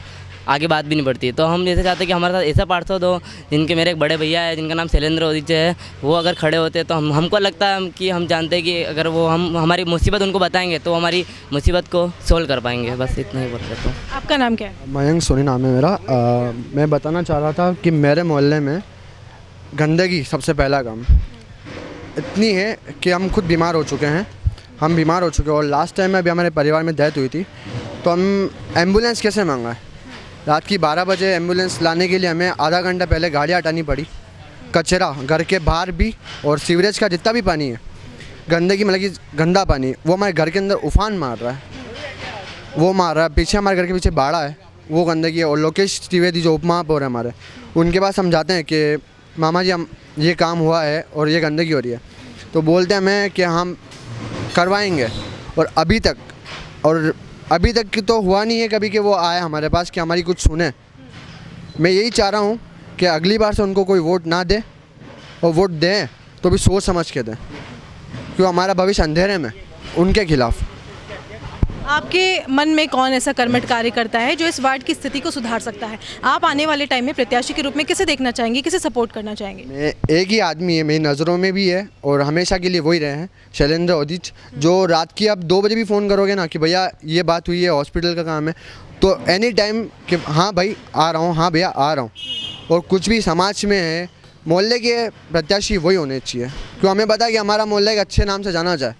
आगे बात भी नहीं बढ़ती। तो हम जैसे चाहते हैं कि हमारे साथ ऐसा पार्षद हो, जिनके मेरे एक बड़े भैया है जिनका नाम शैलेंद्र उदिचे है, वो अगर खड़े होते तो हमको लगता है कि हम जानते हैं कि अगर वो हम हमारी मुसीबत उनको बताएंगे तो हमारी मुसीबत को सोल्व कर पाएंगे। बस इतना ही बोल सकता हूँ। आपका नाम क्या है? मयंक सोनी नाम है मेरा। मैं बताना चाह रहा था कि मेरे मोहल्ले में गंदगी सबसे पहला काम। इतनी है कि हम खुद बीमार हो चुके हैं। हम बीमार हो चुके हैं और लास्ट टाइम में अभी हमारे परिवार में डेथ हुई थी, तो हम एम्बुलेंस कैसे मंगाएं? रात की 12 बजे एम्बुलेंस लाने के लिए हमें आधा घंटा पहले गाड़ी हटानी पड़ी। कचरा घर के बाहर भी और सीवरेज का जितना भी पानी है, गंदगी मतलब कि गंदा पानी, वो हमारे घर के अंदर उफान मार रहा है, वो मार रहा है। पीछे हमारे घर के पीछे बाड़ा है, वो गंदगी है। और लोकेश त्रिवेदी जो उप महापौर है हमारे, उनके पास हम जाते हैं कि मामा जी हम ये काम हुआ है और ये गंदगी हो रही है, तो बोलते हैं हमें कि हम करवाएंगे। और अभी तक की तो हुआ नहीं है कभी कि वो आया हमारे पास कि हमारी कुछ सुने। मैं यही चाह रहा हूँ कि अगली बार से उनको कोई वोट ना दे, और वोट दें तो भी सोच समझ के दें, क्योंकि हमारा भविष्य अंधेरे में उनके खिलाफ। आपके मन में कौन ऐसा कर्मठ कार्य करता है जो इस वार्ड की स्थिति को सुधार सकता है? आप आने वाले टाइम में प्रत्याशी के रूप में किसे देखना चाहेंगे, किसे सपोर्ट करना चाहेंगे? मैं एक ही आदमी है, मेरी नज़रों में भी है और हमेशा के लिए वही रहे हैं, शैलेंद्र ओदिच। जो रात की आप 2 बजे भी फ़ोन करोगे ना कि भैया ये बात हुई है, हॉस्पिटल का काम है, तो एनी टाइम कि हाँ भाई आ रहा हूँ, हाँ भैया आ रहा हूँ। और कुछ भी समाज में है, मोहल्ले के प्रत्याशी वही होने चाहिए, क्योंकि हमें पता है कि हमारा मोहल्ला एक अच्छे नाम से जाना जाए।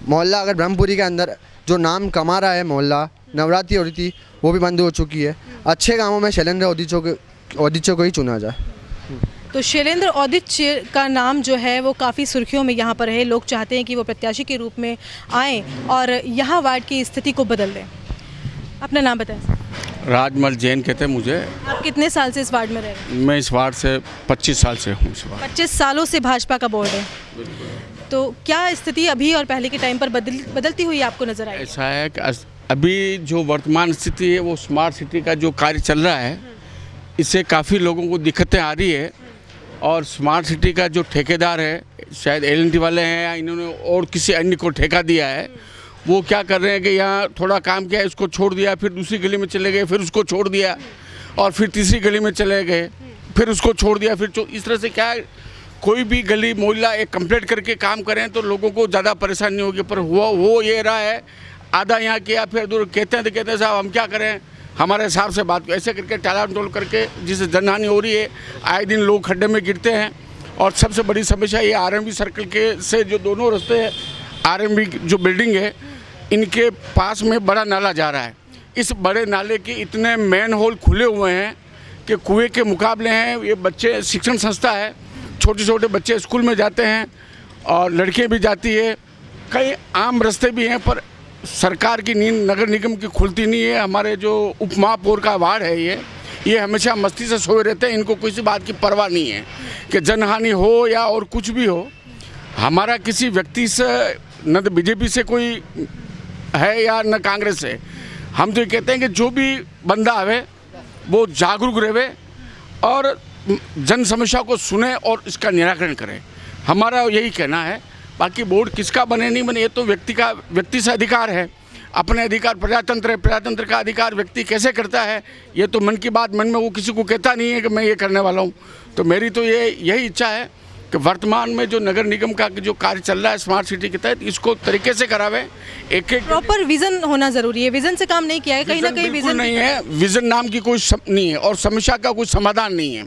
मोहल्ला अगर ब्रह्मपुरी के अंदर जो नाम कमा रहा है, मोहल्ला नवरात्रि हो रही थी वो भी बंद हो चुकी है, अच्छे कामों में शैलेंद्र ओदिच को ही चुना जाए। तो शैलेंद्र ओदिच का नाम जो है वो काफ़ी सुर्खियों में यहाँ पर है। लोग चाहते हैं कि वो प्रत्याशी के रूप में आएँ और यहाँ वार्ड की स्थिति को बदल दें। अपना नाम बताएं। राजमल जैन कहते हैं मुझे। आप कितने साल से इस वार्ड में रह रहे हैं? मैं इस वार्ड से 25 साल से हूँ। 25 सालों से भाजपा का बोर्ड है, तो क्या स्थिति अभी और पहले के टाइम पर बदलती हुई आपको नज़र आई? ऐसा है कि अभी जो वर्तमान स्थिति है वो स्मार्ट सिटी का जो कार्य चल रहा है, इससे काफ़ी लोगों को दिक्कतें आ रही है। और स्मार्ट सिटी का जो ठेकेदार है, शायद L&T वाले हैं या इन्होंने और किसी अन्य को ठेका दिया है, वो क्या कर रहे हैं कि यहाँ थोड़ा काम किया, इसको छोड़ दिया, फिर दूसरी गली में चले गए, फिर उसको छोड़ दिया, और फिर तीसरी गली में चले गए, फिर उसको छोड़ दिया, फिर इस तरह से क्या है, कोई भी गली मोहल्ला एक कंप्लीट करके काम करें तो लोगों को ज़्यादा परेशानी होगी। पर वो ये रहा है, आधा यहाँ किया, फिर दूर कहते हैं तो कहते हैं साहब हम क्या करें, हमारे हिसाब से बात ऐसे करके टाला टोल करके जिससे जनहानि हो रही है। आए दिन लोग खड्डे में गिरते हैं। और सबसे बड़ी समस्या ये RMB सर्कल के से जो दोनों रास्ते हैं, RMB जो बिल्डिंग है, इनके पास में बड़ा नाला जा रहा है। इस बड़े नाले के इतने मैन होल खुले हुए हैं कि कुएं के मुकाबले हैं। ये बच्चे, शिक्षण संस्था है, छोटे छोटे बच्चे स्कूल में जाते हैं और लड़कियां भी जाती है। कई आम रास्ते भी हैं, पर सरकार की नींद नगर निगम की खुलती नहीं है। हमारे जो उप महापौर का वार्ड है, ये हमेशा मस्ती से सोए रहते हैं। इनको किसी बात की परवाह नहीं है कि जनहानि हो या और कुछ भी हो। हमारा किसी व्यक्ति से न तो BJP से कोई है या न कांग्रेस से। हम तो ये कहते हैं कि जो भी बंदा आवे वो जागरूक रहे और जन समस्या को सुने और इसका निराकरण करें। हमारा यही कहना है। बाकी बोर्ड किसका बने नहीं बने, ये तो व्यक्ति से अधिकार है। अपने अधिकार प्रजातंत्र है, प्रजातंत्र का अधिकार व्यक्ति कैसे करता है, ये तो मन की बात मन में वो किसी को कहता नहीं है कि मैं ये करने वाला हूँ। तो मेरी तो यही इच्छा है कि वर्तमान में जो नगर निगम का जो कार्य चल रहा है स्मार्ट सिटी के तहत, इसको तरीके से करावे। एक प्रॉपर विजन होना जरूरी है। विजन से काम नहीं किया है, कहीं ना कहीं विजन नहीं है। विजन नाम की कोई नहीं है और समस्या का कोई समाधान नहीं है।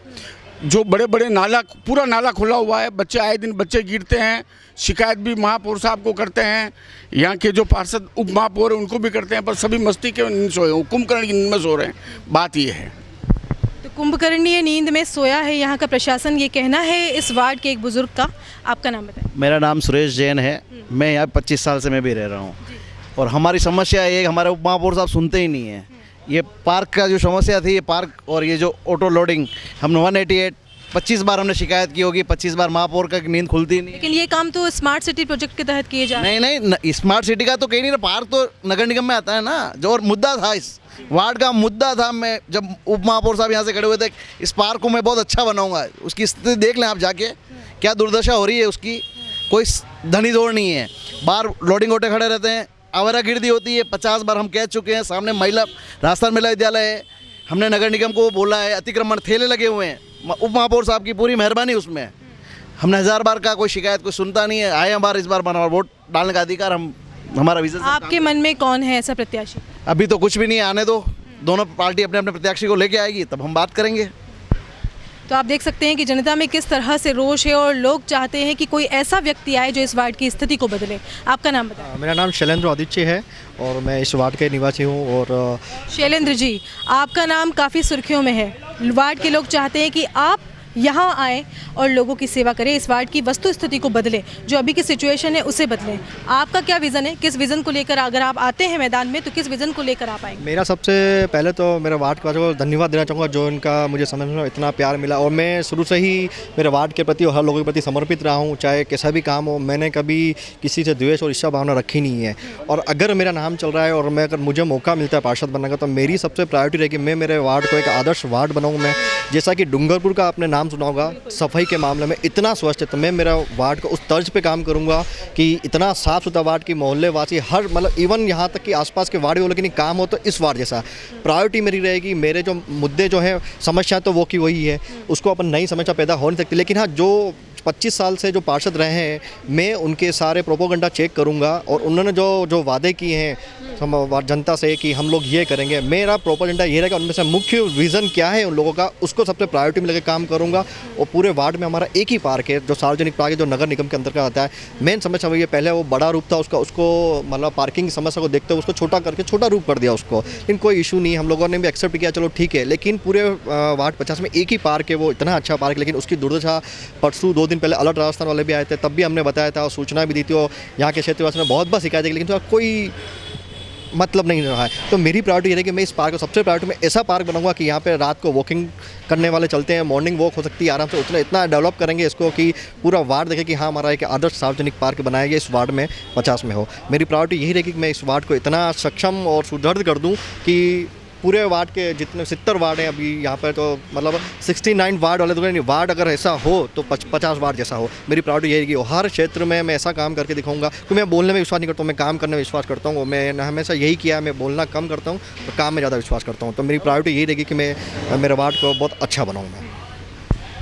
जो बड़े बड़े नाला, पूरा नाला खुला हुआ है, बच्चे आए दिन बच्चे गिरते हैं। शिकायत भी महापौर साहब को करते हैं, यहाँ के जो पार्षद उप महापौर हैं उनको भी करते हैं, पर सभी मस्ती के नींद सोए हैं, कुंभकर्ण की नींद में सो रहे हैं। बात ये है। तो कुंभकर्णीय नींद में सोया है यहाँ का प्रशासन, ये कहना है इस वार्ड के एक बुजुर्ग का। आपका नाम बताएं। मेरा नाम सुरेश जैन है। मैं यहाँ 25 साल से मैं भी रह रहा हूँ और हमारी समस्या ये हमारे उप महापौर साहब सुनते ही नहीं है। ये पार्क का जो समस्या थी, ये पार्क और ये जो ऑटो लोडिंग, हमने 188 25 बार हमने शिकायत की होगी, 25 बार महापौर का नींद खुलती नहीं। लेकिन ये काम तो स्मार्ट सिटी प्रोजेक्ट के तहत किए जा रहे हैं। नहीं, स्मार्ट सिटी का तो कहीं नहीं, पार्क तो नगर निगम में आता है ना। जो और मुद्दा था, इस वार्ड का मुद्दा था, मैं जब उप महापौर साहब यहाँ से खड़े हुए थे, इस पार्क को मैं बहुत अच्छा बनाऊंगा। उसकी स्थिति देख लें आप जाके, क्या दुर्दशा हो रही है उसकी। कोई धनी दौड़ नहीं है, बाहर लोडिंग ऑटो खड़े रहते हैं, आवारागर्दी होती है। 50 बार हम कह चुके हैं। सामने राजस्थान महिला विद्यालय है, हमने नगर निगम को बोला है। अतिक्रमण ठेले लगे हुए हैं, उप महापौर साहब की पूरी मेहरबानी उसमें। हमने 1000 बार का कोई शिकायत कोई सुनता नहीं है। आए बार इस बार हमारा वोट डालने का अधिकार, हमारा विजन। आपके मन में कौन है ऐसा प्रत्याशी? अभी तो कुछ भी नहीं है, आने दो। दोनों पार्टी अपने अपने प्रत्याशी को लेके आएगी, तब हम बात करेंगे। तो आप देख सकते हैं कि जनता में किस तरह से रोष है और लोग चाहते हैं कि कोई ऐसा व्यक्ति आए जो इस वार्ड की स्थिति को बदले। आपका नाम बताएं। मेरा नाम शैलेंद्र आदित्य है और मैं इस वार्ड के निवासी हूँ। और शैलेंद्र जी, आपका नाम काफ़ी सुर्खियों में है। वार्ड के लोग चाहते हैं कि आप यहाँ आए और लोगों की सेवा करें, इस वार्ड की वस्तु स्थिति को बदलें, जो अभी की सिचुएशन है उसे बदलें। आपका क्या विज़न है? किस विज़न को लेकर अगर आप आते हैं मैदान में तो किस विज़न को लेकर आप आएंगे? मेरा सबसे पहले तो मेरे वार्ड वालों को धन्यवाद देना चाहूँगा जो इनका मुझे समझ में इतना प्यार मिला। और मैं शुरू से ही मेरे वार्ड के प्रति और हर लोगों के प्रति समर्पित रहा हूँ, चाहे कैसा भी काम हो। मैंने कभी किसी से द्वेष और ईर्ष्या भावना रखी नहीं है। और अगर मेरा नाम चल रहा है और मैं अगर मुझे मौका मिलता है पार्षद बनने का, तो मेरी सबसे प्रायोरिटी रहेगी मैं मेरे वार्ड को एक आदर्श वार्ड बनाऊँ। मैं जैसा कि डूंगरपुर का आपने नाम सुना होगा, सफाई के मामले में इतना स्वच्छ है, तो मैं मेरा वार्ड को उस तर्ज पे काम करूंगा कि इतना साफ सुथरा वार्ड की मोहल्ले वासी हर मतलब इवन यहाँ तक कि आसपास के वार्ड वालों के नहीं काम हो तो इस वार्ड जैसा प्रायोरिटी मेरी रहेगी। मेरे जो मुद्दे जो हैं समस्या तो वो की वही है, उसको अपन नई समस्या पैदा हो नहीं सकती। लेकिन हाँ, जो 25 साल से जो पार्षद रहे हैं मैं उनके सारे प्रोपोगंडा चेक करूंगा और उन्होंने जो वादे किए हैं जनता से कि हम लोग ये करेंगे, मेरा प्रोपोगंडा ये रहेगा। उनमें से मुख्य विज़न क्या है उन लोगों का, उसको सबसे प्रायोरिटी में लेकर काम करूंगा। और पूरे वार्ड में हमारा एक ही पार्क है जो सार्वजनिक पार्क है, जो नगर निगम के अंतर्गत आता है। मेन समस्या वही है, पहले वो बड़ा रूप था उसको मतलब पार्किंग की समस्या को देखते हुए उसको छोटा करके छोटा रूप कर दिया उसको, लेकिन कोई इशू नहीं, हम लोगों ने भी एक्सेप्ट किया, चलो ठीक है। लेकिन पूरे वार्ड 50 में एक ही पार्क है, वो इतना अच्छा पार्क, लेकिन उसकी दुर्दशा परसों 2 दिन पहले अलर्ट राजस्थान वाले भी आए थे, तब भी हमने बताया था और सूचना भी दी थी और यहाँ के क्षेत्रवासियों ने बहुत बार शिकायत की, लेकिन कोई मतलब नहीं रहा है। तो मेरी प्रायोरिटी ये है कि मैं इस पार्क को सबसे प्रायोरिटी में ऐसा पार्क बनाऊंगा कि यहाँ पे रात को वॉकिंग करने वाले चलते हैं, मॉर्निंग वॉक हो सकती है आराम से, उतना इतना डेवलप करेंगे इसको कि पूरा वार्ड देखे कि हाँ हमारा एक आदर्श सार्वजनिक पार्क बनाया इस वार्ड में 50 में हो। मेरी प्रायोरिटी यही रहेगी कि मैं इस वार्ड को इतना सक्षम और सुदृढ़ कर दूँ कि पूरे वार्ड के जितने 70 वार्ड हैं अभी यहाँ पर, तो मतलब 69 वार्ड वाले तो नहीं, वार्ड अगर ऐसा हो तो 50 वार्ड जैसा हो। मेरी प्रायोरिटी यही है कि हर क्षेत्र में मैं ऐसा काम करके दिखाऊंगा। क्योंकि मैं बोलने में विश्वास नहीं करता हूँ, मैं काम करने में विश्वास करता हूँ। मैं हमेशा यही किया है, मैं बोलना कम करता हूँ तो काम में ज़्यादा विश्वास करता हूँ। तो मेरी प्रायोरिटी यही रहेगी कि मैं मेरे वार्ड को बहुत अच्छा बनाऊँगा।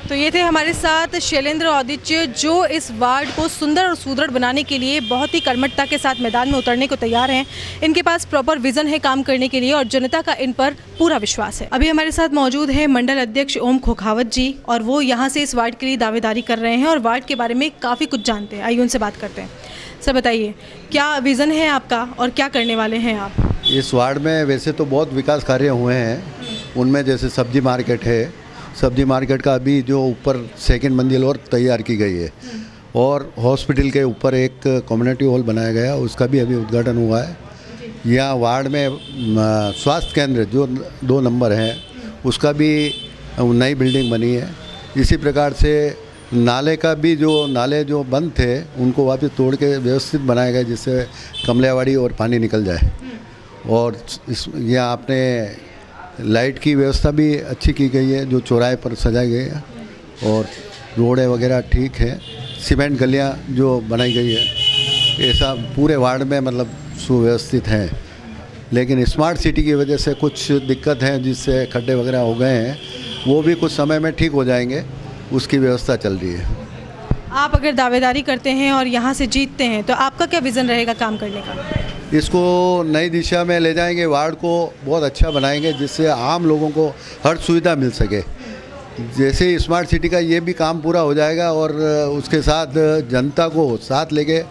तो ये थे हमारे साथ शैलेंद्र आदित्य, जो इस वार्ड को सुंदर और सुदृढ़ बनाने के लिए बहुत ही कर्मठता के साथ मैदान में उतरने को तैयार हैं। इनके पास प्रॉपर विजन है काम करने के लिए और जनता का इन पर पूरा विश्वास है। अभी हमारे साथ मौजूद है मंडल अध्यक्ष ओम खोखावत जी और वो यहाँ से इस वार्ड के लिए दावेदारी कर रहे हैं और वार्ड के बारे में काफ़ी कुछ जानते हैं। आइए उनसे बात करते हैं। सर बताइए, क्या विज़न है आपका और क्या करने वाले हैं आप? इस वार्ड में वैसे तो बहुत विकास कार्य हुए हैं, उनमें जैसे सब्जी मार्केट है, सब्जी मार्केट का अभी जो ऊपर 2nd मंजिल और तैयार की गई है और हॉस्पिटल के ऊपर एक कम्युनिटी हॉल बनाया गया, उसका भी अभी उद्घाटन हुआ है। यहाँ वार्ड में स्वास्थ्य केंद्र जो 2 नंबर है उसका भी नई बिल्डिंग बनी है। इसी प्रकार से नाले का भी नाले जो बंद थे उनको वापस तोड़ के व्यवस्थित बनाया गया जिससे कमलियावाड़ी और पानी निकल जाए। और यहाँ आपने लाइट की व्यवस्था भी अच्छी की गई है, जो चौराहे पर सजाई गई है और रोडें वगैरह ठीक है। सीमेंट गलियां जो बनाई गई है, ऐसा पूरे वार्ड में मतलब सुव्यवस्थित है। लेकिन स्मार्ट सिटी की वजह से कुछ दिक्कत है जिससे खड्डे वगैरह हो गए हैं, वो भी कुछ समय में ठीक हो जाएंगे, उसकी व्यवस्था चल रही है। आप अगर दावेदारी करते हैं और यहाँ से जीतते हैं तो आपका क्या विज़न रहेगा काम करने का? इसको नई दिशा में ले जाएंगे, वार्ड को बहुत अच्छा बनाएंगे जिससे आम लोगों को हर सुविधा मिल सके। जैसे स्मार्ट सिटी का ये भी काम पूरा हो जाएगा और उसके साथ जनता को साथ लेके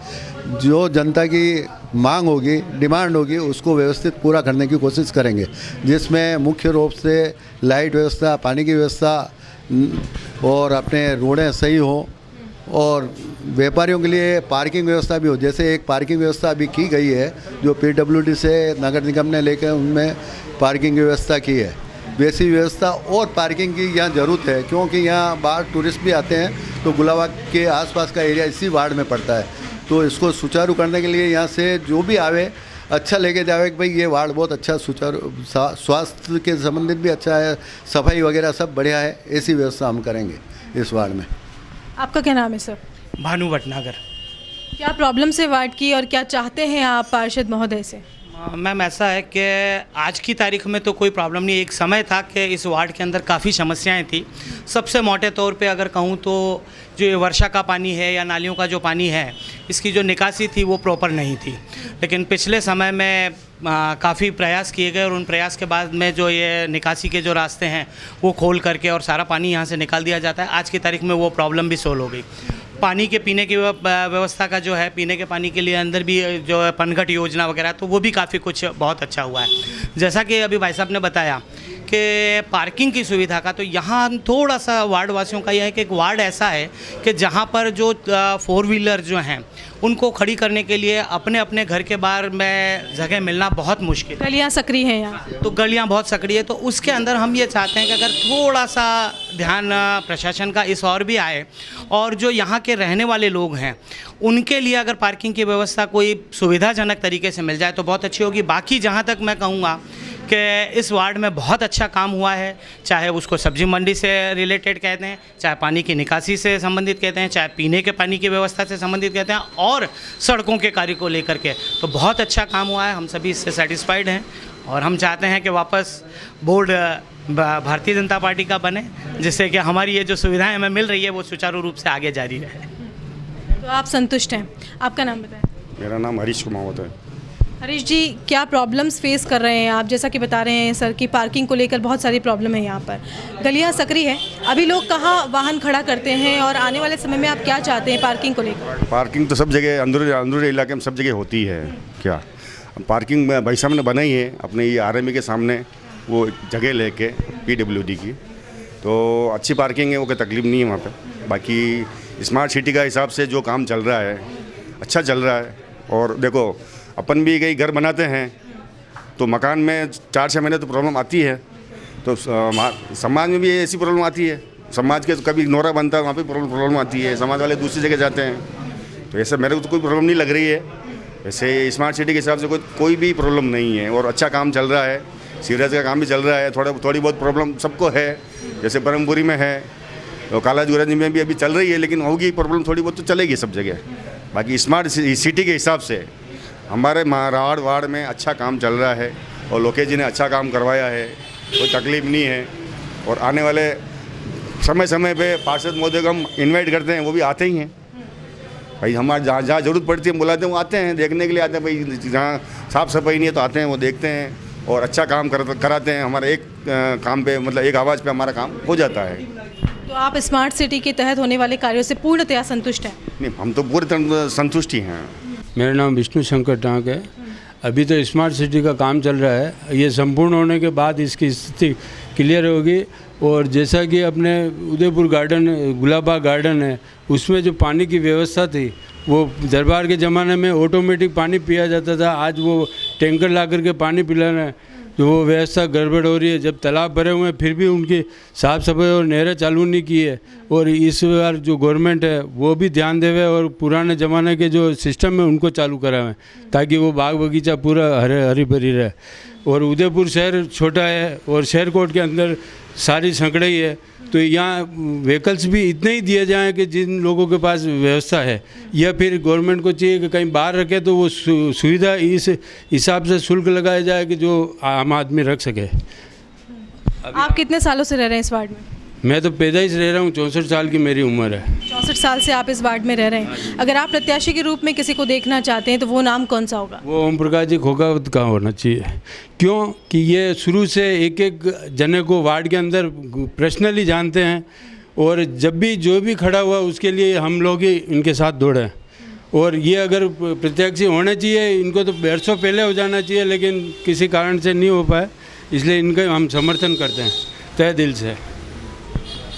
जो जनता की मांग होगी, डिमांड होगी, उसको व्यवस्थित पूरा करने की कोशिश करेंगे, जिसमें मुख्य रूप से लाइट व्यवस्था, पानी की व्यवस्था और अपने रोडें सही हों और व्यापारियों के लिए पार्किंग व्यवस्था भी हो। जैसे एक पार्किंग व्यवस्था अभी की गई है जो PWD से नगर निगम ने लेकर उनमें पार्किंग की व्यवस्था की है, वैसी व्यवस्था और पार्किंग की यहाँ ज़रूरत है क्योंकि यहाँ बाहर टूरिस्ट भी आते हैं। तो गुलाबाग के आसपास का एरिया इसी वार्ड में पड़ता है, तो इसको सुचारू करने के लिए यहाँ से जो भी आवे अच्छा लेके जावे कि भाई ये वार्ड बहुत अच्छा सुचारू, स्वास्थ्य के संबंधित भी अच्छा है, सफाई वगैरह सब बढ़िया है। ऐसी व्यवस्था हम करेंगे इस वार्ड में। आपका क्या नाम है सर? भानु भटनागर। क्या प्रॉब्लम्स है वार्ड की और क्या चाहते हैं आप पार्षद महोदय से? मैम ऐसा है कि आज की तारीख में तो कोई प्रॉब्लम नहीं। एक समय था कि इस वार्ड के अंदर काफ़ी समस्याएं थी। सबसे मोटे तौर पे अगर कहूँ तो जो ये वर्षा का पानी है या नालियों का जो पानी है, इसकी जो निकासी थी वो प्रॉपर नहीं थी। लेकिन पिछले समय में काफ़ी प्रयास किए गए और उन प्रयास के बाद में जो ये निकासी के जो रास्ते हैं वो खोल करके और सारा पानी यहाँ से निकाल दिया जाता है। आज की तारीख में वो प्रॉब्लम भी सोल्व हो गई। पानी के पीने की व्यवस्था का जो है, पीने के पानी के लिए अंदर भी जो है पनघट योजना वगैरह, तो वो भी काफ़ी कुछ बहुत अच्छा हुआ है। जैसा कि अभी भाई साहब ने बताया कि पार्किंग की सुविधा का, तो यहाँ थोड़ा सा वार्ड वासियों का यह है कि एक वार्ड ऐसा है कि जहाँ पर जो 4 व्हीलर जो हैं उनको खड़ी करने के लिए अपने अपने घर के बाहर में जगह मिलना बहुत मुश्किल है। गलियाँ सक्रिय हैं यहाँ, तो गलियाँ बहुत सक्रिय है। तो उसके अंदर हम ये चाहते हैं कि अगर थोड़ा सा ध्यान प्रशासन का इस और भी आए और जो यहाँ के रहने वाले लोग हैं उनके लिए अगर पार्किंग की व्यवस्था कोई सुविधाजनक तरीके से मिल जाए तो बहुत अच्छी होगी। बाकी जहाँ तक मैं कहूँगा कि इस वार्ड में बहुत अच्छा काम हुआ है, चाहे उसको सब्जी मंडी से रिलेटेड कहते हैं, चाहे पानी की निकासी से संबंधित कहते हैं, चाहे पीने के पानी की व्यवस्था से संबंधित कहते हैं, और सड़कों के कार्य को लेकर के, तो बहुत अच्छा काम हुआ है। हम सभी इससे सेटिस्फाइड हैं और हम चाहते हैं कि वापस बोर्ड भारतीय जनता पार्टी का बने, जिससे कि हमारी ये जो सुविधाएँ हमें मिल रही है वो सुचारू रूप से आगे जारी रहे। तो आप संतुष्ट हैं? आपका नाम बताएं। मेरा नाम हरीश कुमावत है। हरीश जी, क्या प्रॉब्लम्स फेस कर रहे हैं आप? जैसा कि बता रहे हैं सर कि पार्किंग को लेकर बहुत सारी प्रॉब्लम है यहाँ पर, गलियाँ सक्रिय है, अभी लोग कहाँ वाहन खड़ा करते हैं और आने वाले समय में आप क्या चाहते हैं पार्किंग को लेकर? पार्किंग तो सब जगह अंदरूनी इलाके में सब जगह होती है। क्या पार्किंग भाई साहब ने बनाई है अपने ये RME के सामने, वो जगह लेके PWD की, तो अच्छी पार्किंग है, वो कोई तकलीफ नहीं है वहाँ पर। बाकी स्मार्ट सिटी का हिसाब से जो काम चल रहा है अच्छा चल रहा है। और देखो, अपन भी कई घर बनाते हैं तो मकान में 4-6 महीने तो प्रॉब्लम आती है, तो समाज में भी ऐसी प्रॉब्लम आती है। समाज के कभी नोरा बनता है, वहाँ पे प्रॉब्लम आती है, समाज वाले दूसरी जगह जाते हैं। तो ऐसे मेरे को तो कोई प्रॉब्लम नहीं लग रही है। वैसे स्मार्ट सिटी के हिसाब से कोई भी प्रॉब्लम नहीं है और अच्छा काम चल रहा है। सीवरेज का काम भी चल रहा है, थोड़ी बहुत प्रॉब्लम सबको है, जैसे ब्रह्मपुरी में है, तो कालाजूरंज में भी अभी चल रही है, लेकिन होगी प्रॉब्लम थोड़ी बहुत तो चलेगी सब जगह। बाकी स्मार्ट सिटी के हिसाब से हमारे महाराड़ वार्ड में अच्छा काम चल रहा है और लोकेश जी ने अच्छा काम करवाया है, कोई तकलीफ नहीं है। और आने वाले समय पे पार्षद महोदय को हम इनवाइट करते हैं, वो भी आते ही हैं भाई। हमारे जहाँ ज़रूरत पड़ती है बुलाते हैं, वो आते हैं, देखने के लिए आते हैं भाई। जहाँ साफ़ सफाई नहीं है तो आते हैं, वो देखते हैं और अच्छा काम कराते हैं। हमारे एक काम पे, मतलब एक आवाज़ पे हमारा काम हो जाता है। तो आप स्मार्ट सिटी के तहत होने वाले कार्यों से पूर्णतया संतुष्ट हैं? नहीं, हम तो पूरी तरह संतुष्ट ही हैं। मेरा नाम विष्णु शंकर टांक है। अभी तो स्मार्ट सिटी का काम चल रहा है, ये संपूर्ण होने के बाद इसकी स्थिति क्लियर होगी। और जैसा कि अपने उदयपुर गार्डन, गुलाबबाग गार्डन है, उसमें जो पानी की व्यवस्था थी वो दरबार के ज़माने में ऑटोमेटिक पानी पिया जाता था, आज वो टैंकर ला करके पानी पिलाना, जो वो व्यवस्था गड़बड़ हो रही है। जब तालाब भरे हुए हैं फिर भी उनकी साफ़ सफाई और नहरें चालू नहीं की है। और इस बार जो गवर्नमेंट है वो भी ध्यान देवे और पुराने ज़माने के जो सिस्टम है उनको चालू करावें, ताकि वो बाग बगीचा पूरा हरी भरी रहे। और उदयपुर शहर छोटा है और शहर कोट के अंदर सारी संकड़े ही है, तो यहाँ व्हीकल्स भी इतने ही दिए जाएं कि जिन लोगों के पास व्यवस्था है, या फिर गवर्नमेंट को चाहिए कि कहीं बाहर रखे तो वो सुविधा इस हिसाब से शुल्क लगाया जाए कि जो आम आदमी रख सके। आप कितने सालों से रह रहे हैं इस वार्ड में? मैं तो पैदा से रह रहा हूँ, 64 साल की मेरी उम्र है। 64 साल से आप इस वार्ड में रह रहे हैं। अगर आप प्रत्याशी के रूप में किसी को देखना चाहते हैं तो वो नाम कौन सा होगा? वो ओम प्रकाश जी खोगावत का होना चाहिए, क्यों कि ये शुरू से एक जने को वार्ड के अंदर पर्सनली जानते हैं और जब भी जो भी खड़ा हुआ उसके लिए हम लोग ही इनके साथ दौड़े हैं। और ये अगर प्रत्याशी होने चाहिए, इनको तो बरसों पहले हो जाना चाहिए, लेकिन किसी कारण से नहीं हो पाए, इसलिए इनका हम समर्थन करते हैं तहे दिल से।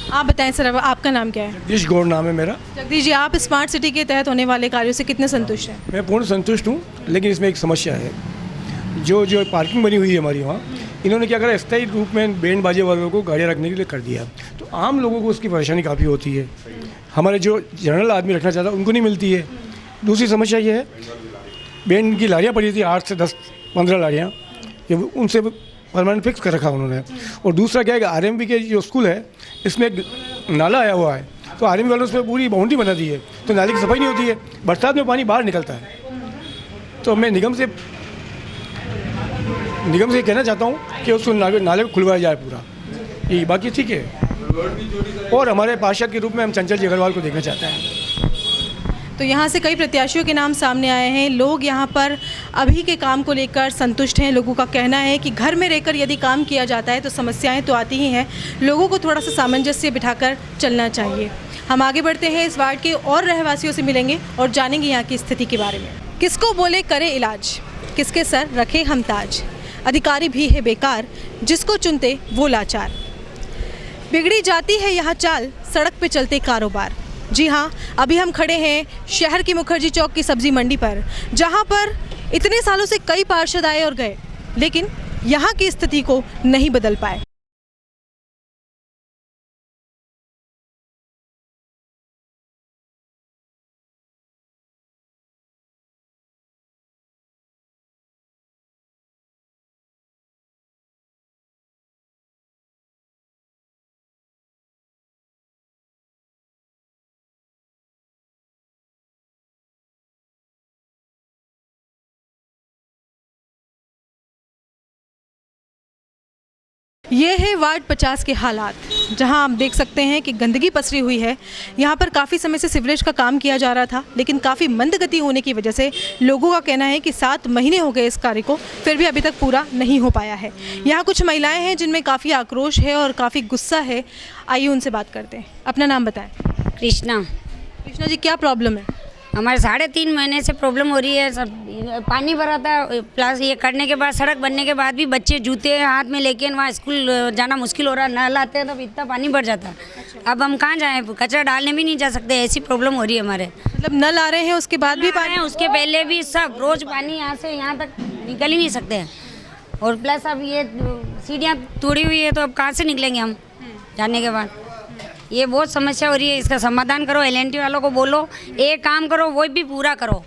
आप बताएं सर, आपका नाम क्या है? जगदीश गौड़ नाम है मेरा। जगदीश जी, आप स्मार्ट सिटी के तहत होने वाले कार्यों से कितने संतुष्ट हैं? मैं पूर्ण संतुष्ट हूँ, लेकिन इसमें एक समस्या है। जो पार्किंग बनी हुई है हमारी वहाँ, इन्होंने क्या करा, स्थायी रूप में बैंड बाजे वालों को गाड़ियाँ रखने के लिए कर दिया, तो आम लोगों को उसकी परेशानी काफ़ी होती है। हमारे जो जनरल आदमी रखना चाहता है उनको नहीं मिलती है। दूसरी समस्या ये है, बैंड की लारियाँ पड़ी थी 8 से 10-15 लारियाँ, उनसे परमानेंट फिक्स कर रखा उन्होंने। और दूसरा क्या है कि RMB के जो स्कूल है इसमें एक नाला आया हुआ है, तो RMB वालों ने उस पर पूरी बाउंड्री बना दी है, तो नाले की सफाई नहीं होती है, बरसात में पानी बाहर निकलता है। तो मैं निगम से कहना चाहता हूँ कि उसको नाले को खुलवाया जाए पूरा, ये बाकी ठीक है। और हमारे पार्षद के रूप में हम चंचल जी अग्रवाल को देखना चाहते हैं। तो यहाँ से कई प्रत्याशियों के नाम सामने आए हैं। लोग यहाँ पर अभी के काम को लेकर संतुष्ट हैं। लोगों का कहना है कि घर में रहकर यदि काम किया जाता है तो समस्याएं तो आती ही हैं, लोगों को थोड़ा सा सामंजस्य बिठाकर चलना चाहिए। हम आगे बढ़ते हैं, इस वार्ड के और रहवासियों से मिलेंगे और जानेंगे यहाँ की स्थिति के बारे में। किसको बोले करे इलाज, किसके सर रखे हम ताज, अधिकारी भी है बेकार, जिसको चुनते वो लाचार। बिगड़ी जाती है यहाँ चाल, सड़क पे चलते कारोबार। जी हाँ, अभी हम खड़े हैं शहर की मुखर्जी चौक की सब्जी मंडी पर, जहाँ पर इतने सालों से कई पार्षद आए और गए, लेकिन यहाँ की स्थिति को नहीं बदल पाए। ये है वार्ड 50 के हालात, जहां आप देख सकते हैं कि गंदगी पसरी हुई है। यहाँ पर काफ़ी समय से सीवरेज का काम किया जा रहा था, लेकिन काफ़ी मंद गति होने की वजह से लोगों का कहना है कि 7 महीने हो गए इस कार्य को, फिर भी अभी तक पूरा नहीं हो पाया है। यहाँ कुछ महिलाएं हैं जिनमें काफ़ी आक्रोश है और काफ़ी गुस्सा है। आइए उनसे बात करते हैं। अपना नाम बताएं। कृष्णा। कृष्णा जी, क्या प्रॉब्लम है? हमारे 3.5 महीने से प्रॉब्लम हो रही है। सब पानी भरा था, प्लस ये करने के बाद, सड़क बनने के बाद भी बच्चे जूते हाथ में लेके वहाँ स्कूल जाना मुश्किल हो रहा है। नल आते हैं तो इतना पानी भर जाता है। अब हम कहाँ जाएं, कचरा डालने भी नहीं जा सकते, ऐसी प्रॉब्लम हो रही है हमारे। मतलब नल आ रहे हैं, उसके बाद भी पानी, उसके पहले भी सब रोज़ पानी यहाँ से यहाँ तक निकल ही नहीं सकते हैं। और प्लस अब ये सीढ़ियाँ तोड़ी हुई है, तो अब कहाँ से निकलेंगे हम जाने के बाद? ये बहुत समस्या हो रही है, इसका समाधान करो। LNT वालों को बोलो एक काम करो, वो भी पूरा करो।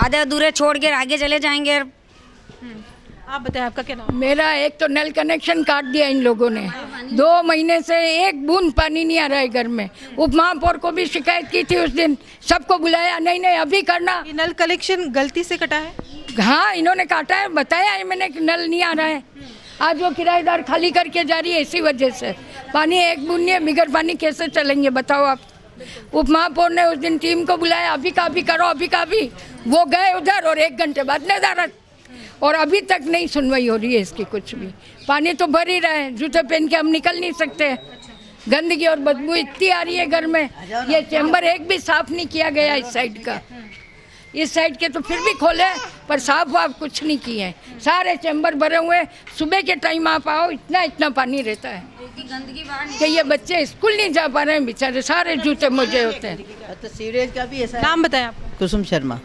आधे अधूरे छोड़ के आगे चले जाएंगे। आप बताएं, आपका क्या नाम? मेरा एक तो नल कनेक्शन काट दिया इन लोगों ने। 2 महीने से एक बूंद पानी नहीं आ रहा है घर में। उप महापौर को भी शिकायत की थी उस दिन, सबको बुलाया, नहीं अभी करना। ये नल कनेक्शन गलती से कटा है? हाँ, इन्होंने काटा है, बताया है मैंने कि नल नहीं आ रहा है। आज वो किराएदार खाली करके जा रही है, इसी वजह से पानी एक बूंद नहीं है। बिगर पानी कैसे चलेंगे बताओ आप? उप महापौर ने उस दिन टीम को बुलाया, अभी का अभी करो, अभी का अभी। वो गए उधर और 1 घंटे बाद नदारत, और अभी तक नहीं सुनवाई हो रही है इसकी कुछ भी। पानी तो भर ही रहा है, जूते पहन के हम निकल नहीं सकते। गंदगी और बदबू इतनी आ रही है घर में। ये चैम्बर एक भी साफ नहीं किया गया इस साइड का। इस साइड के तो फिर भी खोले, पर साफ वाफ कुछ नहीं किए हैं। सारे चैम्बर भरे हुए। सुबह के टाइम आप आओ, इतना पानी रहता है कि ये बच्चे स्कूल नहीं जा पा रहे हैं बेचारे, सारे जूते मोजे होते हैं। तो सीवरेज का भी ऐसा है। नाम बताएं आपका? कुसुम शर्मा।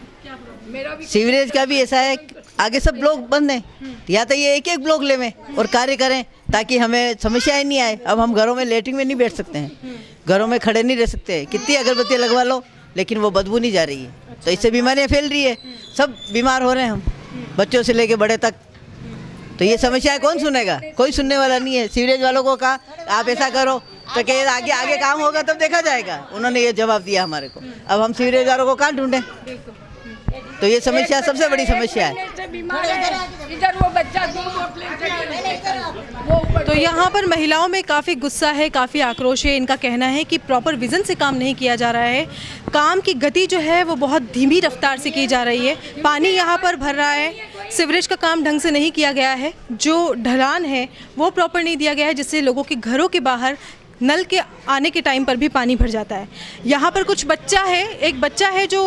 सीवरेज का भी ऐसा है, आगे सब ब्लॉक बंद हैं, या तो ये एक ब्लॉक लेवें और कार्य करें ताकि हमें समस्याएं नहीं आए। अब हम घरों में लेटरिन में नहीं बैठ सकते हैं, घरों में खड़े नहीं रह सकते। कितनी अगरबत्तियाँ लगवा लो, लेकिन वो बदबू नहीं जा रही है, तो इससे बीमारियां फैल रही है। सब बीमार हो रहे हैं हम, बच्चों से लेके बड़े तक। तो ये समस्याएं कौन सुनेगा? कोई सुनने वाला नहीं है। सीवरेज वालों को कहा आप ऐसा करो, तो कहे आगे काम होगा तब देखा जाएगा। उन्होंने ये जवाब दिया हमारे को। अब हम सीवरेज वालों को कहाँ ढूंढें? तो ये समस्या सबसे बड़ी समस्या है। इधर वो बच्चा तो यहाँ पर महिलाओं में काफ़ी गुस्सा है, काफ़ी आक्रोश है। इनका कहना है कि प्रॉपर विज़न से काम नहीं किया जा रहा है, काम की गति जो है वो बहुत धीमी रफ्तार से की जा रही है। पानी यहाँ पर भर रहा है, सीवरेज का काम ढंग से नहीं किया गया है, जो ढलान है वो प्रॉपर नहीं दिया गया है, जिससे लोगों के घरों के बाहर नल के आने के टाइम पर भी पानी भर जाता है। यहाँ पर कुछ बच्चा है, एक बच्चा है जो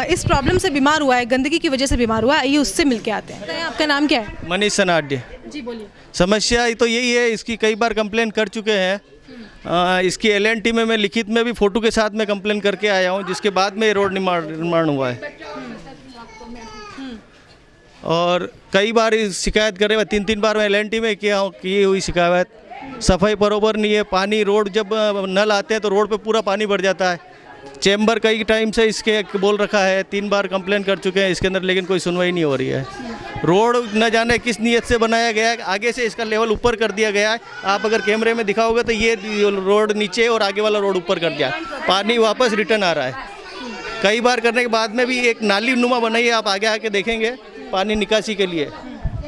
इस प्रॉब्लम से बीमार हुआ है, गंदगी की वजह से बीमार हुआ है। आइए उससे मिल के आते हैं। आपका नाम क्या है? मनीष सनाड्य। जी बोलिए। समस्या तो यही है, इसकी कई बार कंप्लेन कर चुके हैं। इसकी LNT में मैं लिखित में भी फ़ोटो के साथ में कंप्लेन करके आया हूँ, जिसके बाद में रोड निर्माण हुआ है। और कई बार शिकायत करे हुए, 3 बार मैं LNT में की हुई शिकायत। सफाई बरोबर नहीं है। पानी रोड जब नल आते हैं तो रोड पे पूरा पानी भर जाता है। चैम्बर कई टाइम से इसके बोल रखा है, 3 बार कंप्लेन कर चुके हैं इसके अंदर, लेकिन कोई सुनवाई नहीं हो रही है। रोड न जाने किस नीयत से बनाया गया है, आगे से इसका लेवल ऊपर कर दिया गया है। आप अगर कैमरे में दिखाओगे तो ये रोड नीचे और आगे वाला रोड ऊपर कर दिया, पानी वापस रिटर्न आ रहा है। कई बार करने के बाद में भी एक नाली नुमा बनाई है, आप आगे आके देखेंगे, पानी निकासी के लिए।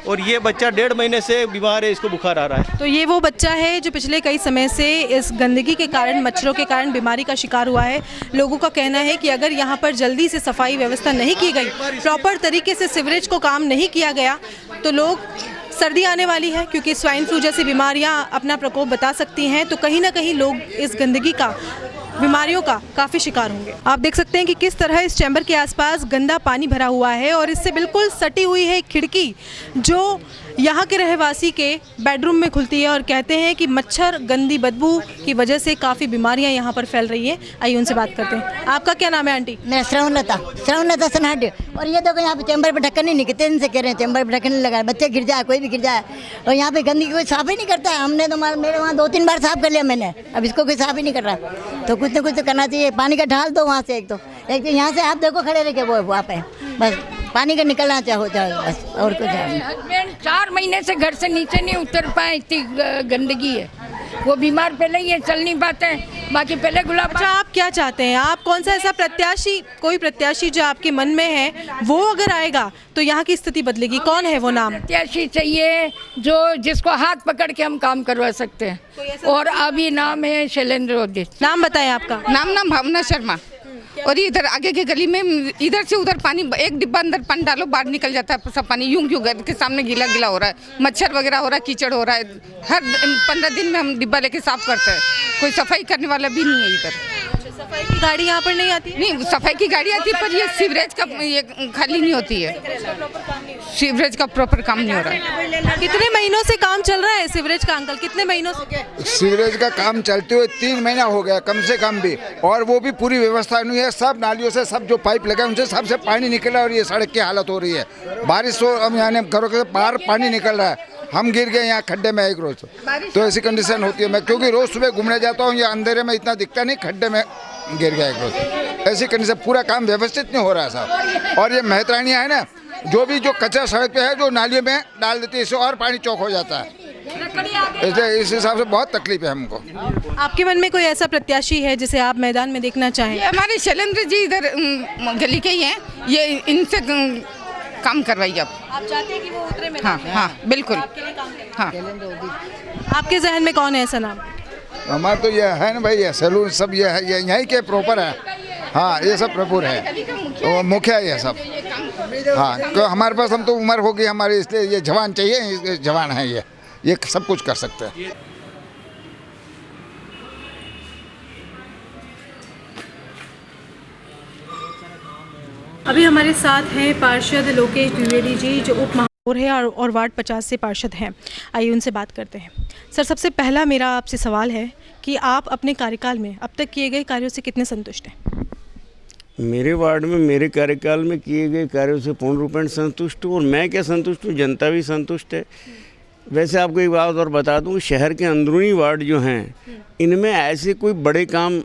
और ये बच्चा 1.5 महीने से बीमार है, इसको बुखार आ रहा है। तो ये वो बच्चा है जो पिछले कई समय से इस गंदगी के कारण, मच्छरों के कारण बीमारी का शिकार हुआ है। लोगों का कहना है कि अगर यहाँ पर जल्दी से सफाई व्यवस्था नहीं की गई, प्रॉपर तरीके से सीवरेज को काम नहीं किया गया, तो लोग, सर्दी आने वाली है क्योंकि स्वाइन फ्लू जैसी बीमारियां अपना प्रकोप बता सकती हैं, तो कहीं ना कहीं लोग इस गंदगी का, बीमारियों का काफ़ी शिकार होंगे। आप देख सकते हैं कि किस तरह इस चैम्बर के आसपास गंदा पानी भरा हुआ है और इससे बिल्कुल सटी हुई है एक खिड़की जो यहाँ के रहवासी के बेडरूम में खुलती है और कहते हैं कि मच्छर, गंदी बदबू की वजह से काफ़ी बीमारियाँ यहाँ पर फैल रही हैं। आइए उनसे बात करते हैं। आपका क्या नाम है आंटी? मैं श्रवणलता सनाडे। और ये देखो यहाँ पे चैम्बर पर ढक्कन नहीं, कितने दिन से कह रहे हैं चैम्बर पर ढक्कन नहीं लगा, बच्चे गिर जाए, कोई भी गिर जाए, और यहाँ पे गंदगी कोई साफ ही नहीं करता है। हमने तो मेरे वहाँ 2-3 बार साफ कर लिया मैंने, अब इसको कोई साफ ही नहीं कर रहा। तो कुछ ना कुछ तो करना चाहिए। पानी का ढाल दो वहाँ से, एक तो यहाँ से आप देखो खड़े रह के वो वहाँ पे बस पानी का निकलना चाहो बस, और कुछ नहीं। हस्बैंड 4 महीने से घर से नीचे नहीं उतर पाए, इतनी गंदगी है। वो बीमार पहले ही है, चल नहीं पाते हैं, बाकी पहले गुलाब। अच्छा, आप क्या चाहते हैं? आप कौन सा ऐसा प्रत्याशी, कोई प्रत्याशी जो आपके मन में है, वो अगर आएगा तो यहाँ की स्थिति बदलेगी? कौन है वो नाम? प्रत्याशी चाहिए जो जिसको हाथ पकड़ के हम काम करवा सकते हैं, और अभी नाम है शैलेंद्र ओदे। नाम बताएं आपका। नाम भावना शर्मा। और इधर आगे की गली में इधर से उधर पानी, एक डिब्बा अंदर पानी डालो, बाहर निकल जाता है सब पानी, यूं क्यों घर के सामने गीला गीला हो रहा है, मच्छर वगैरह हो रहा है, कीचड़ हो रहा है। हर 15 दिन में हम डिब्बा लेके साफ करते हैं, कोई सफाई करने वाला भी नहीं है इधर। सफाई की गाड़ी यहाँ पर नहीं आती? नहीं, सफाई की गाड़ी आती है, पर ये सीवरेज का ये खाली नहीं होती है, सीवरेज का प्रॉपर काम नहीं हो रहा है। कितने महीनों से काम चल रहा है सीवरेज का अंकल? कितने महीनों से? सीवरेज का काम चलते हुए 3 महीना हो गया कम से कम भी, और वो भी पूरी व्यवस्था नहीं है। सब नालियों से, सब जो पाइप लगे उनसे सबसे पानी निकला, और ये सड़क की हालत हो रही है। बारिश हो, हम यहाँ घरों के बाहर पानी निकल रहा है, हम गिर गए यहाँ खड्डे में एक रोज। तो ऐसी कंडीशन होती है। मैं क्योंकि रोज सुबह घूमने जाता हूँ, ये अंधेरे में इतना दिखता नहीं, खड्डे में गिर गया एक रोज। ऐसी कंडीशन, पूरा काम व्यवस्थित नहीं हो रहा साहब। और ये मेहतरानियाँ है ना, जो कचरा सड़क पे है, जो नालियों में डाल देती है, इससे और पानी चौक हो जाता है। इस हिसाब से बहुत तकलीफ है हमको। आपके मन में कोई ऐसा प्रत्याशी है जिसे आप मैदान में देखना चाहें? हमारे शैलेंद्र जी इधर गली के ही हैं, ये इनसे काम करवाइए आप चाहते हैं कि वो उतरे में? हाँ, बिल्कुल। हाँ, आपके जहन में कौन है ऐसा नाम? हमारा तो ये है ना भाई, ये सैलून सब ये है, ये यहीं के प्रॉपर है। हाँ, ये सब प्रॉपर है, तो मुखिया ये सब। हाँ, तो हमारे पास, हम तो उम्र होगी हमारी, इसलिए ये जवान चाहिए, जवान है ये सब कुछ कर सकते हैं। अभी हमारे साथ हैं पार्षद लोकेश द्विवेदी जी, जो उप महापौर है और वार्ड 50 से पार्षद हैं। आइए उनसे बात करते हैं। सर, सबसे पहला मेरा आपसे सवाल है कि आप अपने कार्यकाल में अब तक किए गए कार्यों से कितने संतुष्ट हैं? मेरे वार्ड में मेरे कार्यकाल में किए गए कार्यों से पूर्ण रूपेण संतुष्ट हूँ, और मैं क्या संतुष्ट हूँ, जनता भी संतुष्ट है। वैसे आपको एक बात और बता दूँ, शहर के अंदरूनी वार्ड जो हैं, इनमें ऐसे कोई बड़े काम,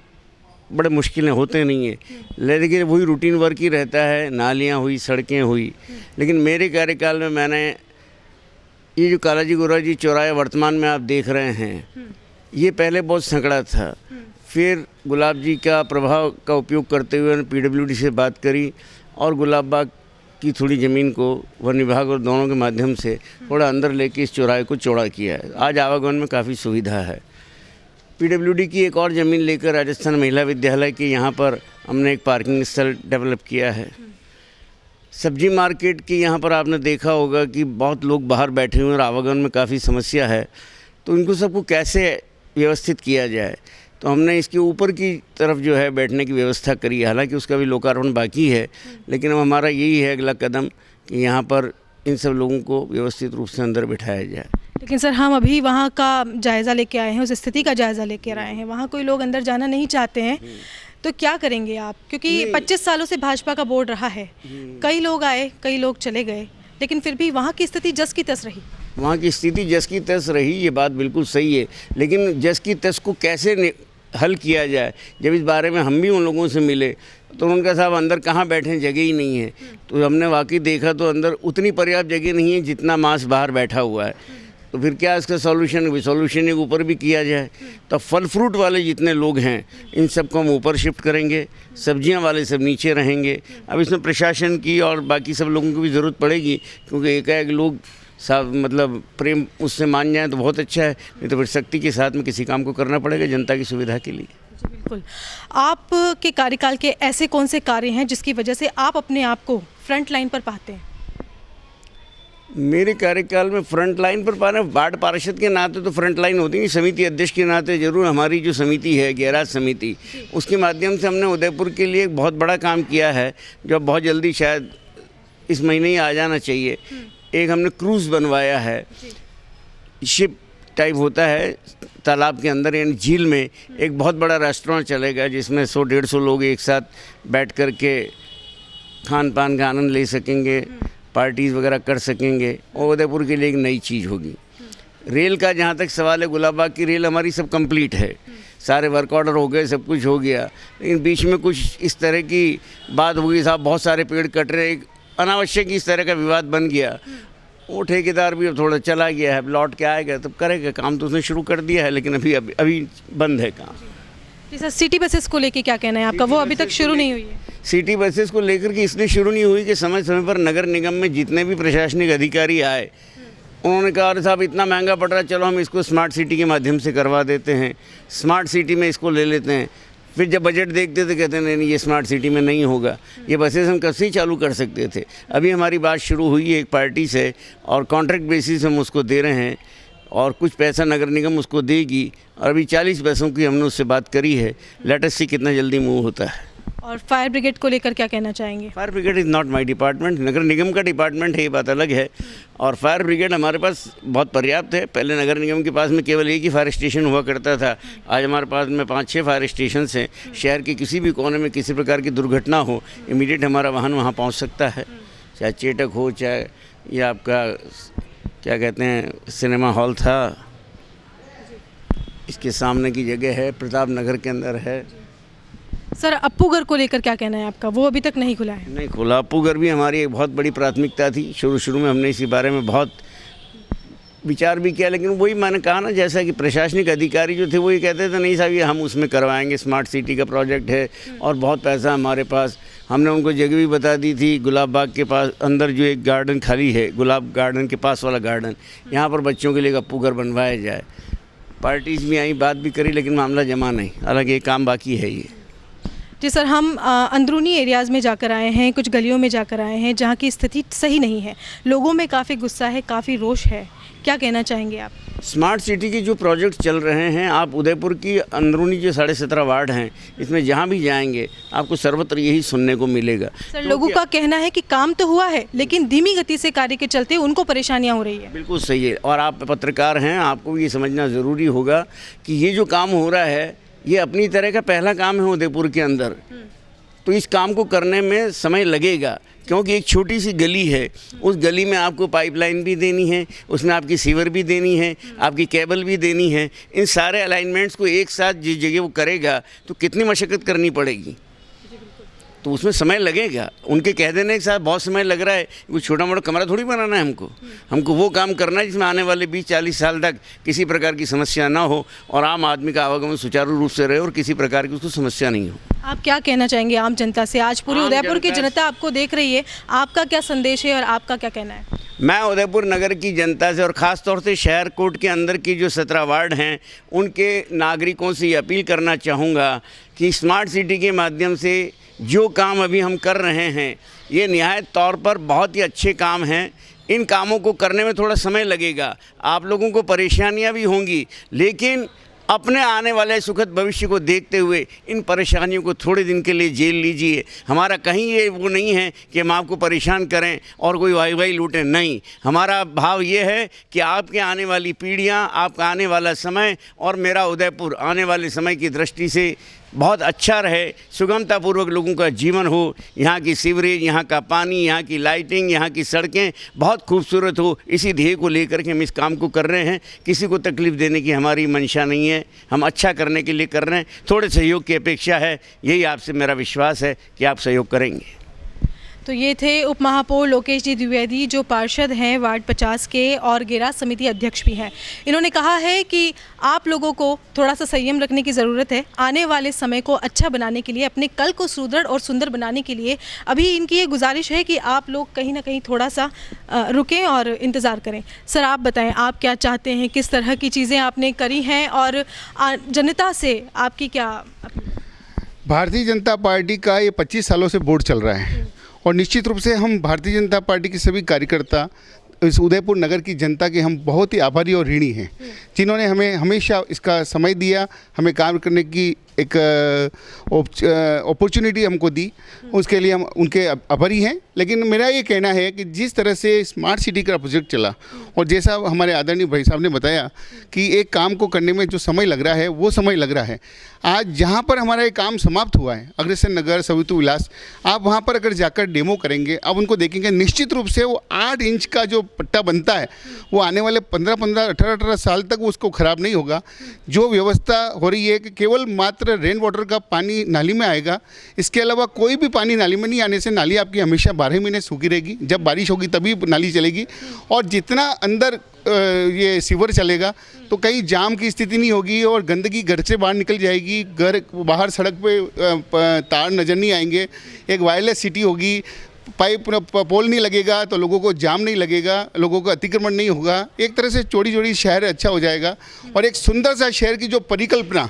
बड़े मुश्किलें होते नहीं है, लेकिन वही रूटीन वर्क ही रहता है, नालियाँ हुई, सड़कें हुई। लेकिन मेरे कार्यकाल में मैंने ये जो कालाजी गोराजी चौराहे वर्तमान में आप देख रहे हैं, ये पहले बहुत संकड़ा था। फिर गुलाब जी का प्रभाव का उपयोग करते हुए PWD से बात करी, और गुलाब बाग की थोड़ी ज़मीन को वन विभाग और दोनों के माध्यम से थोड़ा अंदर लेके इस चौराहे को चौड़ा किया है। आज आवागमन में काफ़ी सुविधा है। PWD की एक और ज़मीन लेकर राजस्थान महिला विद्यालय के यहाँ पर हमने एक पार्किंग स्थल डेवलप किया है। सब्जी मार्केट की यहाँ पर आपने देखा होगा कि बहुत लोग बाहर बैठे हुए हैं और आवागमन में काफ़ी समस्या है, तो इनको सबको कैसे व्यवस्थित किया जाए, तो हमने इसके ऊपर की तरफ जो है बैठने की व्यवस्था करी है। हालांकि उसका भी लोकार्पण बाकी है, लेकिन अब हमारा यही है अगला कदम कि यहाँ पर इन सब लोगों को व्यवस्थित रूप से अंदर बिठाया जाए। लेकिन सर, हम अभी वहाँ का जायज़ा लेके आए हैं, उस स्थिति का जायज़ा लेकर आए हैं, वहाँ कोई लोग अंदर जाना नहीं चाहते हैं, तो क्या करेंगे आप? क्योंकि 25 सालों से भाजपा का बोर्ड रहा है, कई लोग आए, कई लोग चले गए, लेकिन फिर भी वहाँ की स्थिति जस की तस रही। वहाँ की स्थिति जस की तस रही, ये बात बिल्कुल सही है, लेकिन जस की तस को कैसे हल किया जाए, जब इस बारे में हम भी उन लोगों से मिले तो उनका साहब अंदर कहाँ बैठे, जगह ही नहीं है। तो हमने वाकई देखा तो अंदर उतनी पर्याप्त जगह नहीं है जितना मास बाहर बैठा हुआ है। तो फिर क्या इसका सॉल्यूशन एक ऊपर भी किया जाए। तो फल फ्रूट वाले जितने लोग हैं इन सबको हम ऊपर शिफ्ट करेंगे, सब्जियां वाले सब नीचे रहेंगे। अब इसमें प्रशासन की और बाकी सब लोगों की भी ज़रूरत पड़ेगी, क्योंकि एकाएक लोग सब मतलब प्रेम उससे मान जाए तो बहुत अच्छा है, नहीं तो फिर सख्ती के साथ में किसी काम को करना पड़ेगा जनता की सुविधा के लिए। बिल्कुल। आपके कार्यकाल के ऐसे कौन से कार्य हैं जिसकी वजह से आप अपने आप को फ्रंट लाइन पर पाते हैं? मेरे कार्यकाल में फ्रंट लाइन पर पाना, वार्ड पार्षद के नाते तो फ्रंट लाइन होती है, समिति अध्यक्ष के नाते जरूर हमारी जो समिति है गैराज समिति, उसके माध्यम से हमने उदयपुर के लिए एक बहुत बड़ा काम किया है जो बहुत जल्दी शायद इस महीने ही आ जाना चाहिए। एक हमने क्रूज़ बनवाया है, शिप टाइप होता है तालाब के अंदर यानी झील में, एक बहुत बड़ा रेस्टोरेंट चलेगा जिसमें 100-150 लोग एक साथ बैठ कर के खान पान का आनंद ले सकेंगे, पार्टीज़ वगैरह कर सकेंगे, और उदयपुर के लिए एक नई चीज़ होगी। रेल का जहाँ तक सवाल है, गुलाबबाग की रेल हमारी सब कंप्लीट है, सारे वर्क ऑर्डर हो गए, सब कुछ हो गया, लेकिन बीच में कुछ इस तरह की बात हो गई, साहब बहुत सारे पेड़ कट रहे, एक अनावश्यक इस तरह का विवाद बन गया। वो ठेकेदार भी अब थोड़ा चला गया है, लौट के आएगा तब करेगा काम, तो उसने शुरू कर दिया है लेकिन अभी बंद है काम। जी सर, सिटी बसेस को लेके क्या कहना है आपका? वो अभी तक शुरू नहीं हुई है। सिटी बसेस को लेकर के इसलिए शुरू नहीं हुई कि समय समय पर नगर निगम में जितने भी प्रशासनिक अधिकारी आए उन्होंने कहा अरे साहब इतना महंगा पड़ रहा है, चलो हम इसको स्मार्ट सिटी के माध्यम से करवा देते हैं, स्मार्ट सिटी में इसको ले लेते हैं। फिर जब बजट देखते थे कहते नहीं ये स्मार्ट सिटी में नहीं होगा, ये बसेस हम कब से ही चालू कर सकते थे। अभी हमारी बात शुरू हुई है एक पार्टी से और कॉन्ट्रैक्ट बेसिस हम उसको दे रहे हैं और कुछ पैसा नगर निगम उसको देगी, और अभी 40 बसों की हमने उससे बात करी है। लेट अस सी कितना जल्दी मूव होता है। और फायर ब्रिगेड को लेकर क्या कहना चाहेंगे? Fire brigade is not my department, नगर निगम का डिपार्टमेंट है, ये बात अलग है। और फायर ब्रिगेड हमारे पास बहुत पर्याप्त है। पहले नगर निगम के पास में केवल एक ही फायर स्टेशन हुआ करता था, आज हमारे पास में 5-6 फायर स्टेशन हैं। शहर के किसी भी कोने में किसी प्रकार की दुर्घटना हो, इमीडिएट हमारा वाहन वहाँ पहुँच सकता है, चाहे चेटक हो, चाहे या आपका क्या कहते हैं सिनेमा हॉल था, इसके सामने की जगह है, प्रताप नगर के अंदर है। सर, अप्पूगर को लेकर क्या कहना है आपका? वो अभी तक नहीं खुला है। नहीं खुला, अप्पूगर भी हमारी एक बहुत बड़ी प्राथमिकता थी। शुरू में हमने इसी बारे में बहुत विचार भी किया, लेकिन वही मैंने कहा ना, जैसा कि प्रशासनिक अधिकारी जो थे वो ये कहते थे नहीं साहब ये हम उसमें करवाएंगे, स्मार्ट सिटी का प्रोजेक्ट है और बहुत पैसा हमारे पास। हमने उनको जगह भी बता दी थी, गुलाब बाग के पास अंदर जो एक गार्डन खाली है, गुलाब गार्डन के पास वाला गार्डन, यहाँ पर बच्चों के लिए अप्पूगर बनवाया जाए। पार्टीज़ भी आई, बात भी करी, लेकिन मामला जमा नहीं, हालांकि ये काम बाकी है। ये जी सर, हम अंदरूनी एरियाज़ में जाकर आए हैं, कुछ गलियों में जाकर आए हैं जहाँ की स्थिति सही नहीं है, लोगों में काफ़ी गुस्सा है, काफ़ी रोष है, क्या कहना चाहेंगे आप? स्मार्ट सिटी के जो प्रोजेक्ट चल रहे हैं, आप उदयपुर की अंदरूनी जो 17.5 वार्ड हैं, इसमें जहाँ भी जाएंगे आपको सर्वत्र यही सुनने को मिलेगा। सर, लोगों का कहना है कि काम तो हुआ है लेकिन धीमी गति से कार्य के चलते उनको परेशानियाँ हो रही है। बिल्कुल सही है, और आप पत्रकार हैं, आपको ये समझना ज़रूरी होगा कि ये जो काम हो रहा है ये अपनी तरह का पहला काम है उदयपुर के अंदर, तो इस काम को करने में समय लगेगा, क्योंकि एक छोटी सी गली है, उस गली में आपको पाइपलाइन भी देनी है, उसमें आपकी सीवर भी देनी है, आपकी केबल भी देनी है। इन सारे अलाइनमेंट्स को एक साथ जिस जगह वो करेगा तो कितनी मशक्क़त करनी पड़ेगी, तो उसमें समय लगेगा। उनके कह देने के साथ बहुत समय लग रहा है, कोई छोटा मोटा कमरा थोड़ी बनाना है हमको वो काम करना है जिसमें आने वाले 20-40 साल तक किसी प्रकार की समस्या ना हो और आम आदमी का आवागमन सुचारू रूप से रहे और किसी प्रकार की उसको समस्या नहीं हो। आप क्या कहना चाहेंगे आम जनता से? आज पूरी उदयपुर की जनता आपको देख रही है, आपका क्या संदेश है और आपका क्या कहना है? मैं उदयपुर नगर की जनता से और ख़ास तौर से शहर कोट के अंदर की जो 17 वार्ड हैं उनके नागरिकों से ये अपील करना चाहूँगा कि स्मार्ट सिटी के माध्यम से जो काम अभी हम कर रहे हैं ये निहायत तौर पर बहुत ही अच्छे काम हैं। इन कामों को करने में थोड़ा समय लगेगा, आप लोगों को परेशानियां भी होंगी, लेकिन अपने आने वाले सुखद भविष्य को देखते हुए इन परेशानियों को थोड़े दिन के लिए झेल लीजिए। हमारा कहीं ये वो नहीं है कि हम आपको परेशान करें और कोई वाई लूटें, नहीं। हमारा भाव ये है कि आपके आने वाली पीढ़ियां, आपका आने वाला समय और मेरा उदयपुर आने वाले समय की दृष्टि से बहुत अच्छा रहे, सुगमतापूर्वक लोगों का जीवन हो, यहाँ की सीवरेज, यहाँ का पानी, यहाँ की लाइटिंग, यहाँ की सड़कें बहुत खूबसूरत हो, इसी ध्येय को लेकर के हम इस काम को कर रहे हैं। किसी को तकलीफ़ देने की हमारी मंशा नहीं है, हम अच्छा करने के लिए कर रहे हैं। थोड़े सहयोग की अपेक्षा है, यही आपसे मेरा विश्वास है कि आप सहयोग करेंगे। तो तो ये थे उप महापौर लोकेश जी द्विवेदी, जो पार्षद हैं वार्ड 50 के और गैराज समिति अध्यक्ष भी हैं। इन्होंने कहा है कि आप लोगों को थोड़ा सा संयम रखने की ज़रूरत है। आने वाले समय को अच्छा बनाने के लिए, अपने कल को सुदृढ़ और सुंदर बनाने के लिए अभी इनकी ये गुजारिश है कि आप लोग कहीं ना कहीं थोड़ा सा रुकें और इंतज़ार करें। सर, आप बताएं, आप क्या चाहते हैं, किस तरह की चीज़ें आपने करी हैं और जनता से आपकी क्या? भारतीय जनता पार्टी का ये 25 सालों से बोर्ड चल रहा है और निश्चित रूप से हम भारतीय जनता पार्टी के सभी कार्यकर्ता, इस उदयपुर नगर की जनता के हम बहुत ही आभारी और ऋणी हैं, जिन्होंने हमें हमेशा इसका समय दिया, हमें काम करने की एक अपॉर्चुनिटी हमको दी। उसके लिए हम उनके आभारी हैं। लेकिन मेरा ये कहना है कि जिस तरह से स्मार्ट सिटी का प्रोजेक्ट चला और जैसा हमारे आदरणीय भाई साहब ने बताया कि एक काम को करने में जो समय लग रहा है वो समय लग रहा है। आज जहाँ पर हमारा ये काम समाप्त हुआ है, अग्रसेन नगर, सवितु विलास, आप वहाँ पर अगर जाकर डेमो करेंगे, आप उनको देखेंगे, निश्चित रूप से वो 8 इंच का जो पट्टा बनता है वो आने वाले 15-15, 18-18 साल तक उसको ख़राब नहीं होगा। जो व्यवस्था हो रही है कि केवल मात्र रेन वाटर का पानी नाली में आएगा, इसके अलावा कोई भी पानी नाली में नहीं आने से नाली आपकी हमेशा 12 महीने सूखी रहेगी। जब बारिश होगी तभी नाली चलेगी और जितना अंदर ये सीवर चलेगा तो कहीं जाम की स्थिति नहीं होगी और गंदगी घर से बाहर निकल जाएगी। घर बाहर सड़क पे तार नज़र नहीं आएंगे। एक वायरलेस सिटी होगी, पाइप पोल नहीं लगेगा तो लोगों को जाम नहीं लगेगा, लोगों का अतिक्रमण नहीं होगा। एक तरह से चौड़ी चौड़ी शहर अच्छा हो जाएगा और एक सुंदर सा शहर की जो परिकल्पना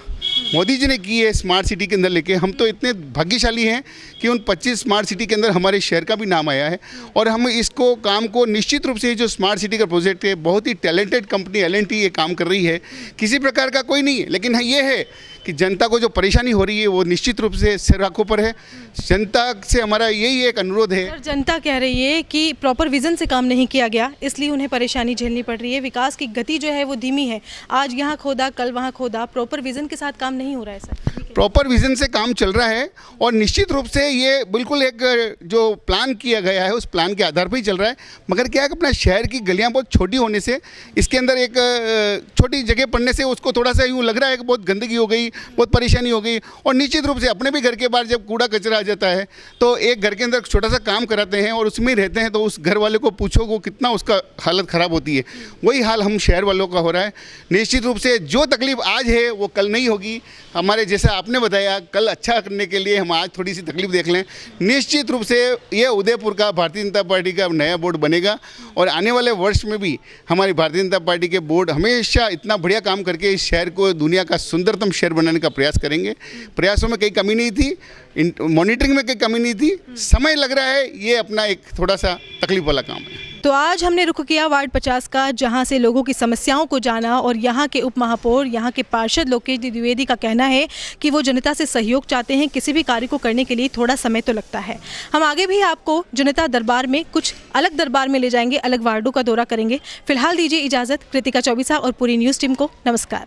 मोदी जी ने की है स्मार्ट सिटी के अंदर लेके, हम तो इतने भाग्यशाली हैं कि उन 25 स्मार्ट सिटी के अंदर हमारे शहर का भी नाम आया है। और हम इसको काम को निश्चित रूप से जो स्मार्ट सिटी का प्रोजेक्ट है, बहुत ही टैलेंटेड कंपनी L&T ये काम कर रही है, किसी प्रकार का कोई नहीं है। लेकिन हाँ ये है कि जनता को जो परेशानी हो रही है वो निश्चित रूप से सिर आंखों पर है। जनता से हमारा यही एक अनुरोध है। जनता कह रही है कि प्रॉपर विजन से काम नहीं किया गया, इसलिए उन्हें परेशानी झेलनी पड़ रही है। विकास की गति जो है वो धीमी है, आज यहाँ खोदा कल वहाँ खोदा, प्रॉपर विजन के साथ काम नहीं हो रहा है सर। प्रॉपर विजन से काम चल रहा है और निश्चित रूप से ये बिल्कुल एक जो प्लान किया गया है उस प्लान के आधार पर ही चल रहा है। मगर क्या है कि अपना शहर की गलियाँ बहुत छोटी होने से, इसके अंदर एक छोटी जगह पड़ने से उसको थोड़ा सा यूँ लग रहा है कि बहुत गंदगी हो गई, बहुत परेशानी हो गई। और निश्चित रूप से अपने भी घर के बाहर जब कूड़ा कचरा आ जाता है तो एक घर के अंदर छोटा सा काम कराते हैं और उसमें रहते हैं तो उस घर वाले को पूछो वो कितना उसका हालत ख़राब होती है। वही हाल हम शहर वालों का हो रहा है। निश्चित रूप से जो तकलीफ आज है वो कल नहीं होगी। हमारे जैसा आपने बताया, कल अच्छा करने के लिए हम आज थोड़ी सी तकलीफ देख लें। निश्चित रूप से ये उदयपुर का भारतीय जनता पार्टी का नया बोर्ड बनेगा और आने वाले वर्ष में भी हमारी भारतीय जनता पार्टी के बोर्ड हमेशा इतना बढ़िया काम करके इस शहर को दुनिया का सुंदरतम शहर बनाने का प्रयास करेंगे। प्रयासों में कोई कमी नहीं थी, मॉनिटरिंग में कोई कमी नहीं थी। समय लग रहा है, ये अपना एक थोड़ा सा तकलीफ वाला काम है। तो आज हमने रुख किया वार्ड 50 का, जहां से लोगों की समस्याओं को जाना और यहां के उप महापौर, यहां के पार्षद लोकेश द्विवेदी का कहना है कि वो जनता से सहयोग चाहते हैं। किसी भी कार्य को करने के लिए थोड़ा समय तो लगता है। हम आगे भी आपको जनता दरबार में, कुछ अलग दरबार में ले जाएंगे, अलग वार्डों का दौरा करेंगे। फिलहाल दीजिए इजाज़त। कृतिका चौबीसा और पूरी न्यूज़ टीम को नमस्कार।